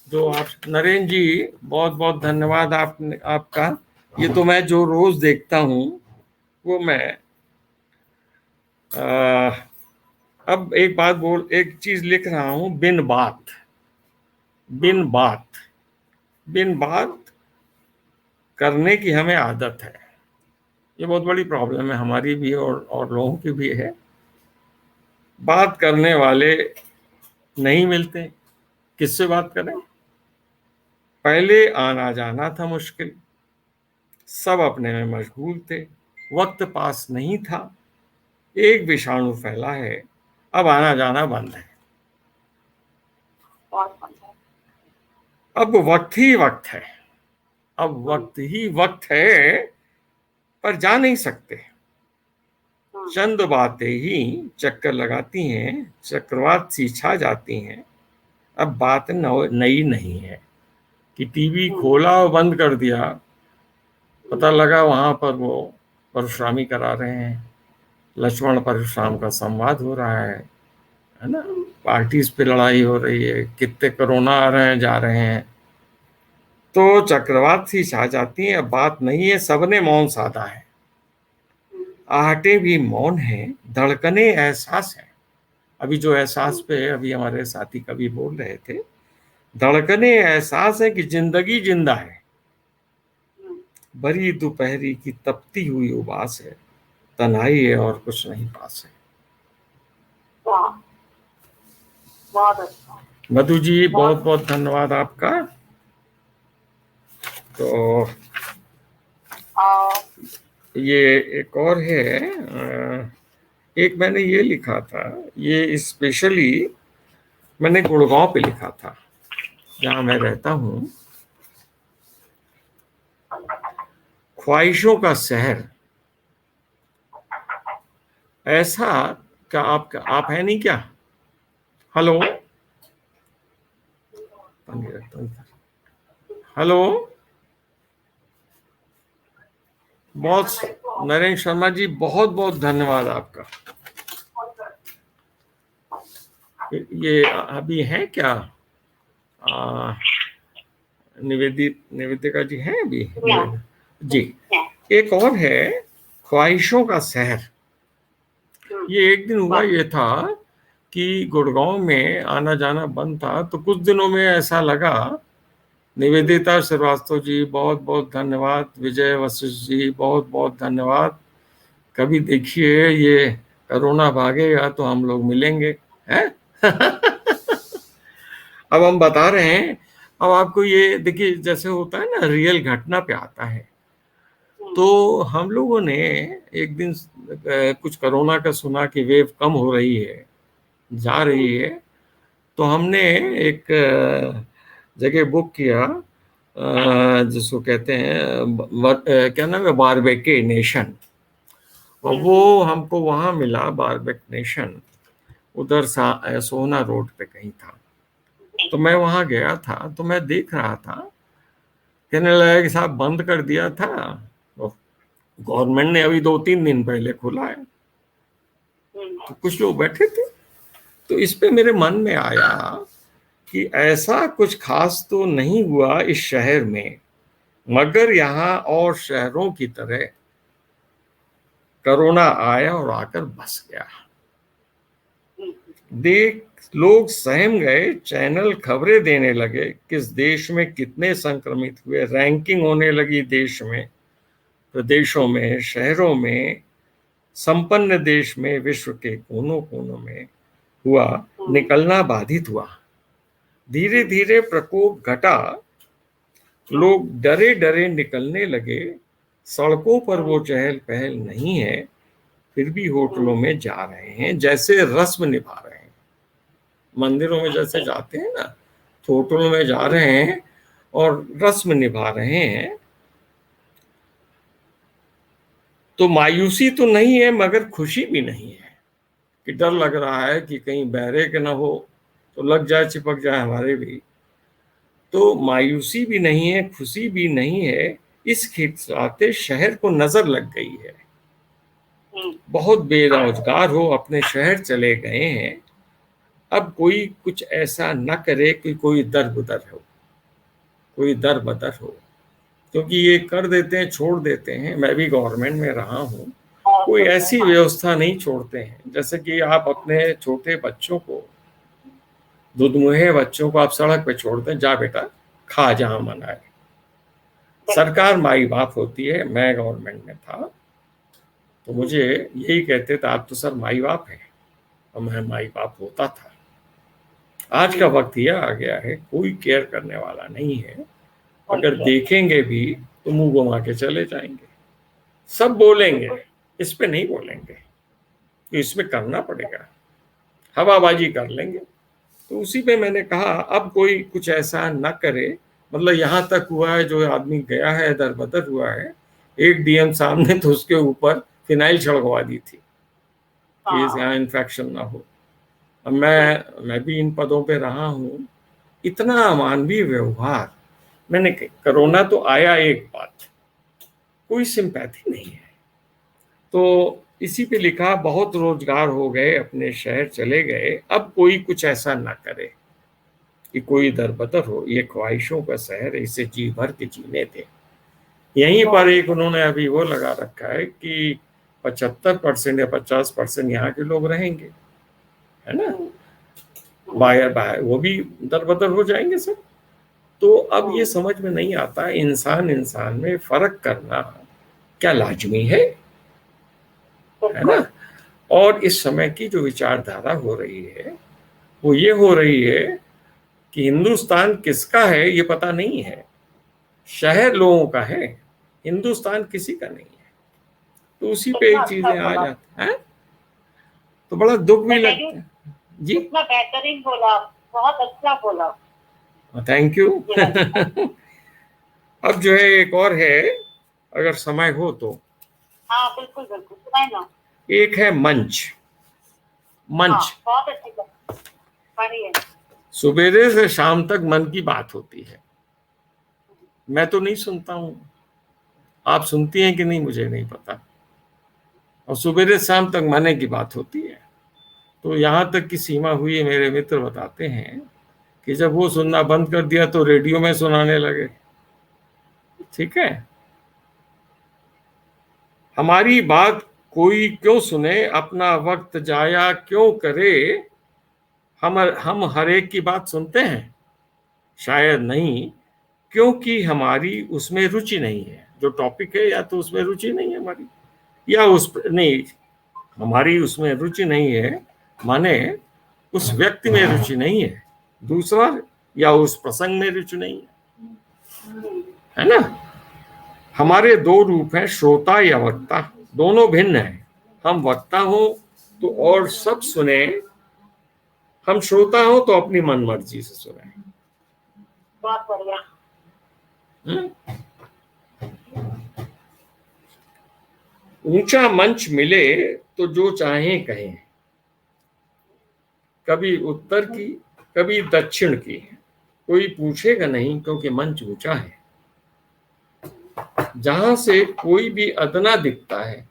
जो आप, नरेंद्र जी बहुत बहुत धन्यवाद आपका। ये तो मैं जो रोज देखता हूँ वो मैं अब एक चीज लिख रहा हूँ। बिन बात, बिन बात, बिन बात करने की हमें आदत है। ये बहुत बड़ी प्रॉब्लम है हमारी भी और लोगों की भी है। बात करने वाले नहीं मिलते, किससे बात करें। पहले आना जाना था मुश्किल, सब अपने में मशगूल थे, वक्त पास नहीं था। एक विषाणु फैला है, अब आना जाना बंद है। बहुत बढ़िया। अब वक्त ही वक्त है, अब वक्त ही वक्त है, पर जा नहीं सकते। चंद बातें ही चक्कर लगाती हैं, चक्रवात सी छा जाती हैं। अब बात नई नहीं है कि टीवी खोला और बंद कर दिया, पता लगा वहां पर वो परशुरामी करा रहे हैं, लक्ष्मण परशुराम का संवाद हो रहा है ना, पार्टीज पे लड़ाई हो रही है, कितने कोरोना आ रहे हैं जा रहे हैं। तो चक्रवात सी छा जाती है, अब बात नहीं है, सबने मौन साधा है। आहटें भी मौन है, धड़कने एहसास है। अभी जो एहसास पे अभी हमारे साथी कवि बोल रहे थे, धड़कने एहसास है कि जिंदगी जिंदा है। बड़ी दोपहरी की तपती हुई उबास है, तन्हाई है और कुछ नहीं पास है। वाह, बहुत अच्छा। मधु जी बहुत बहुत धन्यवाद आपका। तो ये एक और है, एक मैंने ये लिखा था, ये स्पेशली मैंने गुड़गांव पे लिखा था जहां मैं रहता हूं। ख्वाहिशों का शहर ऐसा, क्या आप है नहीं क्या? हेलो, हेलो, बहुत, नरेंद्र शर्मा जी बहुत बहुत धन्यवाद आपका। ये अभी है क्या? निवेदिका जी हैं अभी? जी। एक और है, ख्वाहिशों का शहर। ये एक दिन हुआ ये था कि गुड़गांव में आना जाना बंद था, तो कुछ दिनों में ऐसा लगा, निवेदिता श्रीवास्तव जी बहुत बहुत धन्यवाद, विजय वशिष्ठ जी बहुत बहुत धन्यवाद। कभी देखिए ये कोरोना भागेगा तो हम लोग मिलेंगे, हैं? अब हम बता रहे हैं, अब आपको ये देखिए जैसे होता है ना, रियल घटना पे आता है। तो हम लोगों ने एक दिन कुछ कोरोना का सुना कि वेव कम हो रही है, जा रही है, तो हमने एक जगह बुक किया, जिसको कहते हैं क्या नाम है, बारबेके नेशन। और वो हमको वहां मिला, बारबेक नेशन, उधर सोहना रोड पे कहीं था। तो मैं वहां गया था, तो मैं देख रहा था, कहने लगा कि साहब बंद कर दिया था, गवर्नमेंट ने अभी 2-3 दिन पहले खोला है। तो कुछ लोग बैठे थे, तो इस पे मेरे मन में आया कि ऐसा कुछ खास तो नहीं हुआ इस शहर में, मगर यहाँ और शहरों की तरह कोरोना आया और आकर बस गया। देख लोग सहम गए, चैनल खबरें देने लगे, किस देश में कितने संक्रमित हुए, रैंकिंग होने लगी देश में, प्रदेशों में, शहरों में, संपन्न देश में, विश्व के कोनों कोनों में हुआ, निकलना बाधित हुआ। धीरे धीरे प्रकोप घटा, लोग डरे डरे निकलने लगे। सड़कों पर वो चहल पहल नहीं है, फिर भी होटलों में जा रहे हैं, जैसे रस्म निभा रहे हैं। मंदिरों में जैसे जाते हैं ना, तो होटलों में जा रहे हैं और रस्म निभा रहे हैं। तो मायूसी तो नहीं है, मगर खुशी भी नहीं है कि डर लग रहा है कि कहीं बहरे के ना हो तो लग जाए, चिपक जाए हमारे भी। तो मायूसी भी नहीं है, खुशी भी नहीं है, इस खिलखिलाते शहर को नजर लग गई है। बहुत बेरोजगार हो अपने शहर चले गए हैं, अब कोई कुछ ऐसा न करे कि कोई दर बदर हो, कोई दर बदर हो, क्योंकि ये कर देते हैं, छोड़ देते हैं। मैं भी गवर्नमेंट में रहा हूँ, कोई ऐसी व्यवस्था नहीं छोड़ते हैं। जैसे कि आप अपने छोटे बच्चों को, दुधमुहे बच्चों को आप सड़क पे छोड़ दें, जा बेटा खा जहां मन आए, सरकार माई बाप होती है। मैं गवर्नमेंट में था तो मुझे यही कहते थे, आप तो सर माई बाप है, और मैं माई बाप होता था। आज का वक्त यह आ गया है, कोई केयर करने वाला नहीं है। अगर देखेंगे भी तो मुंह घुमा के चले जाएंगे। सब बोलेंगे, इस पे नहीं बोलेंगे, तो इसमें करना पड़ेगा, हवाबाजी कर लेंगे। तो उसी पे मैंने कहा अब कोई कुछ ऐसा न करे। मतलब यहाँ तक हुआ है, जो आदमी गया है दर बदर हुआ है, एक डीएम साहब ने तो उसके ऊपर फिनाइल छिड़कवा दी थी कि यहाँ इन्फेक्शन ना हो। अब मैं भी इन पदों पे रहा हूँ, इतना अमानवीय व्यवहार मैंने, कोरोना तो आया एक बात, कोई सिंपैथी नहीं है। तो इसी पे लिखा, बहुत रोजगार हो गए, अपने शहर चले गए, अब कोई कुछ ऐसा ना करे कि कोई दरबदर हो। ये ख्वाहिशों का शहर है, इसे जी भर के जीने थे। यहीं पर एक उन्होंने अभी वो लगा रखा है कि 75% या 50% यहाँ के लोग रहेंगे, है ना, बाहर बाहर वो भी दरबदर हो जाएंगे सब। तो अब ये समझ में नहीं आता, इंसान इंसान में फर्क करना क्या लाजमी है ना। और इस समय की जो विचारधारा हो रही है वो ये हो रही है कि हिंदुस्तान किसका है ये पता नहीं है, शहर लोगों का है, हिंदुस्तान किसी का नहीं है। तो उसी पे कितना चीजें अच्छा आ बोला। जाती हैं, तो बड़ा दुख भी मैं लगता है जी। इतना बेहतरीन बोला, बहुत अच्छा बोला। Thank you. अब जो है एक और है, अगर समय हो तो। हाँ बिल्कुल बिल्कुल, सुनाए ना। एक है मंच। हाँ मंच बहुत अच्छी बात, बढ़िया। सवेरे से शाम तक मन की बात होती है। मैं तो नहीं सुनता हूँ, आप सुनती हैं कि नहीं मुझे नहीं पता। और सवेरे शाम तक मने की बात होती है। तो यहाँ तक की सीमा हुई है, मेरे मित्र बताते हैं कि जब वो सुनना बंद कर दिया तो रेडियो में सुनाने लगे। ठीक है, हमारी बात कोई क्यों सुने, अपना वक्त जाया क्यों करे। हम हर एक की बात सुनते हैं, शायद नहीं, क्योंकि हमारी उसमें रुचि नहीं है। जो टॉपिक है, या तो उसमें रुचि नहीं है हमारी, या उस नहीं, हमारी उसमें रुचि नहीं है, माने उस व्यक्ति में रुचि नहीं है, दूसरा, या उस प्रसंग में रुचि नहीं है ना। हमारे दो रूप हैं, श्रोता या वक्ता, दोनों भिन्न हैं। हम वक्ता हो तो और सब सुने, हम श्रोता हो तो अपनी मन मर्जी से सुने। बहुत बढ़िया। ऊंचा मंच मिले तो जो चाहे कहें, कभी उत्तर की कभी दक्षिण की, कोई पूछेगा नहीं क्योंकि मंच ऊंचा है। जहां से कोई भी अदना दिखता है,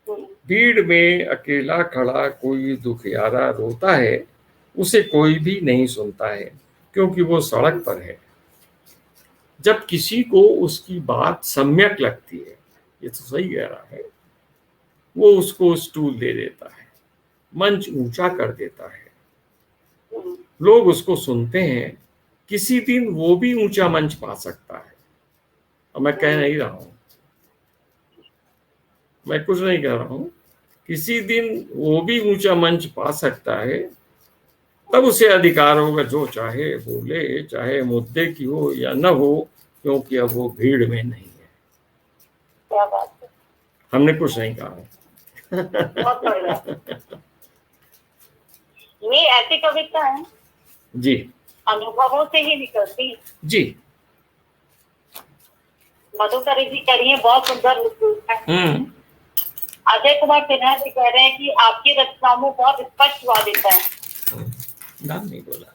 भीड़ में अकेला खड़ा कोई दुखियारा रोता है, उसे कोई भी नहीं सुनता है क्योंकि वो सड़क पर है। जब किसी को उसकी बात सम्यक लगती है, ये तो सही कह रहा है, वो उसको स्टूल दे देता है, मंच ऊंचा कर देता है, लोग उसको सुनते हैं। किसी दिन वो भी ऊंचा मंच पा सकता है। और मैं कह नहीं रहा हूं, मैं कुछ नहीं कह रहा हूं, किसी दिन वो भी ऊंचा मंच पा सकता है। तब उसे अधिकार होगा जो चाहे बोले, चाहे मुद्दे की हो या न हो, क्योंकि अब वो भीड़ में नहीं है। क्या बात है, हमने कुछ नहीं कहा। बहुत बढ़िया। ये ऐसी कविता है जी अनुभवों से ही निकलती। जी। मधुकर जी कह रही है, बहुत सुंदर लिखी है। अजय कुमार सिन्हा जी कह रहे हैं कि आपकी रचनाओं में बहुत स्पष्ट वादित है। नाम नहीं बोला।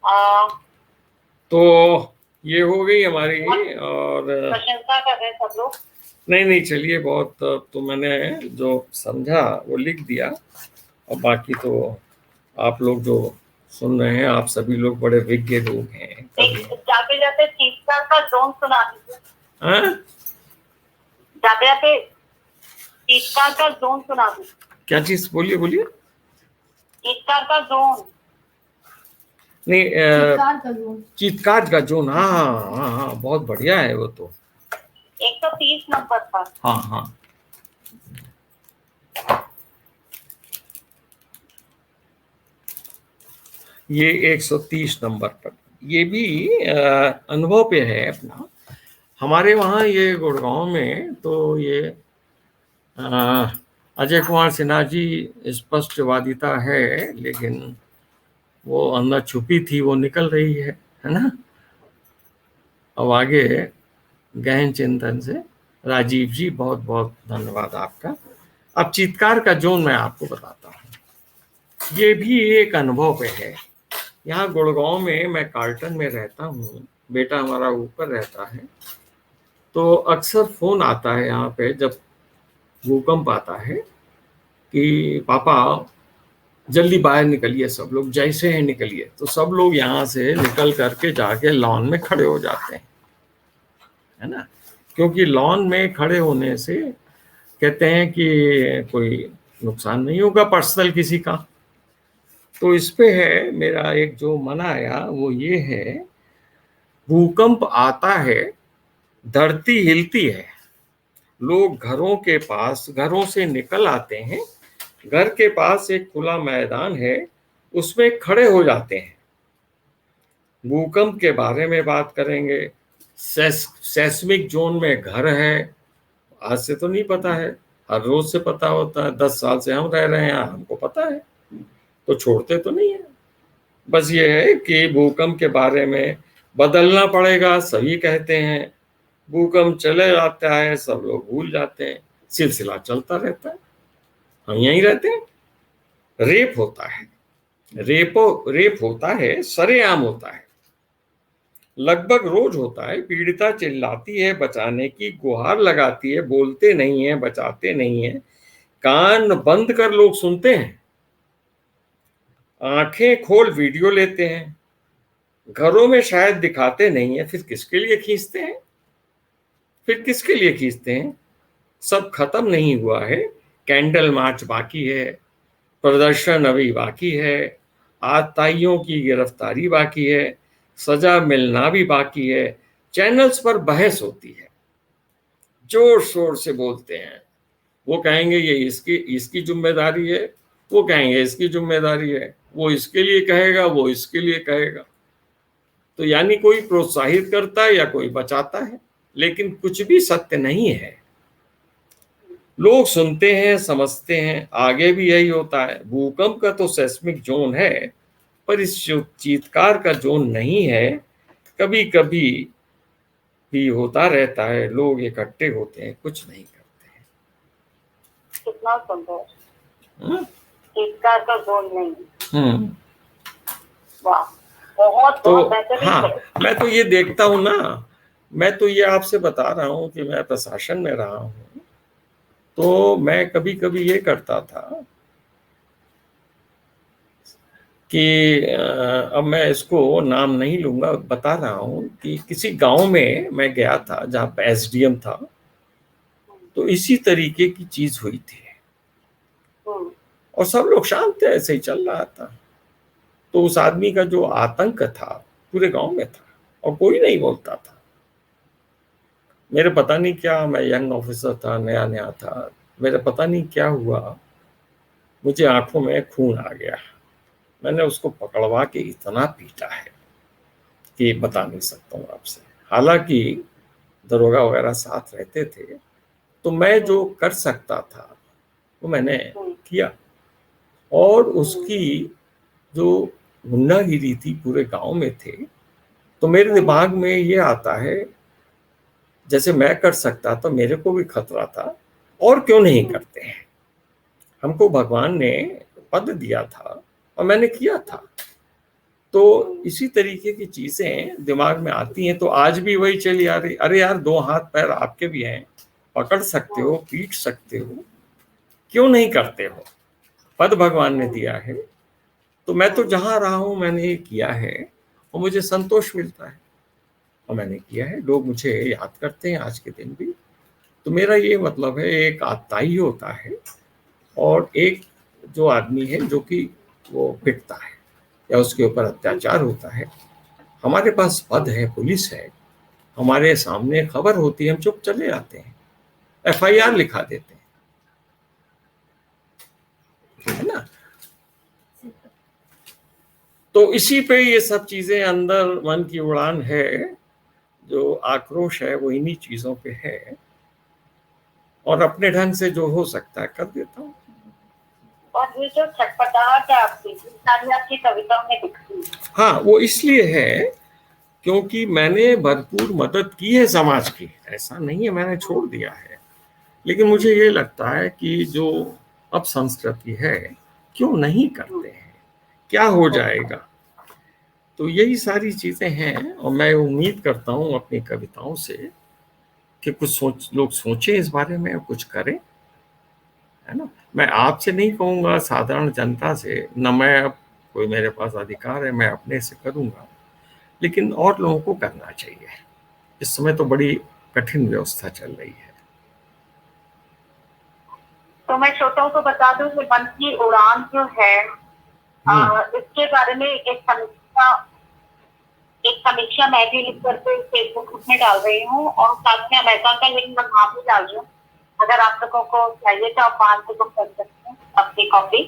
आ, तो ये हो गई हमारी, और प्रशंसा कर रहे हैं सब लोग। नहीं चलिए, बहुत तो मैंने जो समझा वो लिख दिया। और बाकी तो आप लोग जो सुन रहे हैं, आप सभी लोग बड़े विज्ञ लोग हैं। जाते जाते चीत्कार का जोन सुना दीजिए। हाँ? जाते जाते चीत्कार का जोन सुना दीजिए। क्या चीज? बोलिए बोलिए। चीत्कार का जोन। नहीं चित्कार का जोन। चीतकार का जोन, हाँ हाँ हाँ, बहुत बढ़िया है वो तो। 130 नंबर था। हाँ हाँ, ये 130 नंबर पर, ये भी अनुभव पे है अपना। हमारे वहाँ ये गुड़गांव में तो ये अजय कुमार सिन्हा जी स्पष्टवादिता है, लेकिन वो अंदर छुपी थी, वो निकल रही है ना। अब आगे गहन चिंतन से राजीव जी, बहुत बहुत धन्यवाद आपका। अब चीतकार का जोन मैं आपको बताता हूँ, ये भी एक अनुभव पे है। यहाँ गुड़गांव में मैं कार्टन में रहता हूँ, बेटा हमारा ऊपर रहता है, तो अक्सर फोन आता है यहाँ पे जब भूकंप आता है कि पापा जल्दी बाहर निकलिए, सब लोग जैसे हैं निकलिए। तो सब लोग यहाँ से निकल करके जाके लॉन में खड़े हो जाते हैं, है ना, क्योंकि लॉन में खड़े होने से कहते हैं कि कोई नुकसान नहीं होगा पर्सनल किसी का। तो इस पे है मेरा एक जो मन आया, वो ये है, भूकंप आता है, धरती हिलती है, लोग घरों से निकल आते हैं, घर के पास एक खुला मैदान है, उसमें खड़े हो जाते हैं। भूकंप के बारे में बात करेंगे, सेस्मिक जोन में घर है, आज से तो नहीं पता है, हर रोज से पता होता है, 10 साल से हम रह रहे हैं, हमको पता है, तो छोड़ते तो नहीं है। बस ये है कि भूकंप के बारे में बदलना पड़ेगा, सभी कहते हैं, भूकंप चले जाता है, सब लोग भूल जाते हैं, सिलसिला चलता रहता है, हम यहीं रहते हैं। रेप होता है, रेप होता है, सरेआम होता है, लगभग रोज होता है। पीड़िता चिल्लाती है, बचाने की गुहार लगाती है, बोलते नहीं है, बचाते नहीं है, कान बंद कर लोग सुनते हैं, आंखें खोल वीडियो लेते हैं, घरों में शायद दिखाते नहीं है, फिर किसके लिए खींचते हैं, फिर किसके लिए खींचते हैं। सब खत्म नहीं हुआ है, कैंडल मार्च बाकी है, प्रदर्शन अभी बाकी है, आतताइयों की गिरफ्तारी बाकी है, सजा मिलना भी बाकी है, चैनल्स पर बहस होती है, जोर शोर से बोलते हैं, वो कहेंगे ये इसकी जिम्मेदारी है, वो कहेंगे इसकी जिम्मेदारी है, वो इसके लिए कहेगा, वो इसके लिए कहेगा। तो यानी कोई प्रोत्साहित करता है या कोई बचाता है, लेकिन कुछ भी सत्य नहीं है। लोग सुनते हैं, समझते हैं, आगे भी यही होता है। भूकंप का तो सेस्मिक जोन है, पर इस चीत्कार का जोन नहीं है। कभी कभी भी होता रहता है, लोग इकट्ठे होते हैं, कुछ नहीं करते हैं। कितना सुंदर, हाँ? चीतकार का जोन नहीं। वाह, बहुत तो बहुत बेहतरीन। हाँ, मैं तो ये देखता हूँ ना, मैं तो ये आपसे बता रहा हूँ कि मैं प्रशासन में रहा हूँ, तो मैं कभी कभी ये करता था कि अब मैं इसको नाम नहीं लूंगा, बता रहा हूँ कि किसी गांव में मैं गया था जहाँ पे एसडीएम था, तो इसी तरीके की चीज हुई थी और सब लोग शांत थे, ऐसे ही चल रहा था। तो उस आदमी का जो आतंक था पूरे गांव में था और कोई नहीं बोलता था। मेरे पता नहीं क्या, मैं यंग ऑफिसर था, नया नया था, मेरे पता नहीं क्या हुआ, मुझे आंखों में खून आ गया। मैंने उसको पकड़वा के इतना पीटा है कि बता नहीं सकता हूँ आपसे। हालांकि दरोगा वगैरह साथ रहते थे, तो मैं जो कर सकता था वो मैंने किया। और उसकी जो गुंडागिरी थी पूरे गांव में थे, तो मेरे दिमाग में ये आता है, जैसे मैं कर सकता तो मेरे को भी खतरा था, और क्यों नहीं करते हैं। हमको भगवान ने पद दिया था और मैंने किया था। तो इसी तरीके की चीजें दिमाग में आती हैं, तो आज भी वही चली आ रही। अरे यार, 2 हाथ पैर आपके भी हैं, पकड़ सकते हो, पीट सकते हो, क्यों नहीं करते हो। पद भगवान ने दिया है, तो मैं तो जहां रहा हूं मैंने ये किया है और मुझे संतोष मिलता है और मैंने किया है। लोग मुझे याद करते हैं आज के दिन भी। तो मेरा ये मतलब है, एक आतताई होता है और एक जो आदमी है जो कि वो पिटता है। या उसके ऊपर अत्याचार होता है, हमारे पास पद है, पुलिस है, हमारे सामने खबर होती है, हम चुप चले जाते हैं, FIR लिखा देते हैं, है ना। तो इसी पे ये सब चीजें अंदर मन की उड़ान है, जो आक्रोश है वो इन्हीं चीजों पे है, और अपने ढंग से जो हो सकता है कर देता हूँ। और ये जो छटपटाहट है आपकी, सारी आपकी कविताओं में दिखती है। हाँ, वो इसलिए है क्योंकि मैंने भरपूर मदद की है समाज की, ऐसा नहीं है मैंने छोड़ दिया है, लेकिन मुझे ये लगता है कि जो अब संस्कृति है, क्यों नहीं करते हैं, क्या हो जाएगा। तो यही सारी चीजें हैं, और मैं उम्मीद करता हूँ अपनी कविताओं से कि कुछ लोग सोचें इस बारे में, कुछ करें, है ना। मैं आपसे नहीं कहूँगा, साधारण जनता से, न मैं अब कोई मेरे पास अधिकार है मैं अपने से करूँगा, लेकिन और लोगों को करना चाहिए। इस समय तो बड़ी कठिन व्यवस्था चल रही है। तो मैं श्रोताओं को बता दूं कि मन की उड़ान जो है, इसके बारे में एक समीक्षा मैं भी लिख करके फेसबुक में डाल रही हूँ, और साथ में अमेज़न का लिंक मैं वहां भी डाल रही हूँ। अगर आप लोगों को चाहिए तो आप वहां से बुक कर सकते हैं अपनी कॉपी।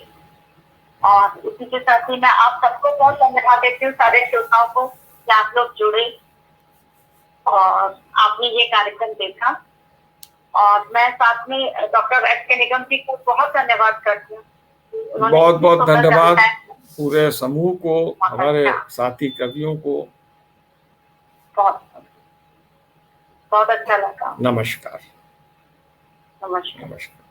और इसी के साथ ही मैं आप सबको बहुत धन्यवाद देती हूँ, सारे श्रोताओं को, कि आप लोग जुड़े और आपने ये कार्यक्रम देखा। और मैं साथ में डॉक्टर S.K. निगम जी को बहुत धन्यवाद करती हूँ। बहुत बहुत धन्यवाद पूरे समूह को, हमारे साथी कवियों को। बहुत बहुत अच्छा लगा। नमस्कार। नमस्कार। नमस्कार।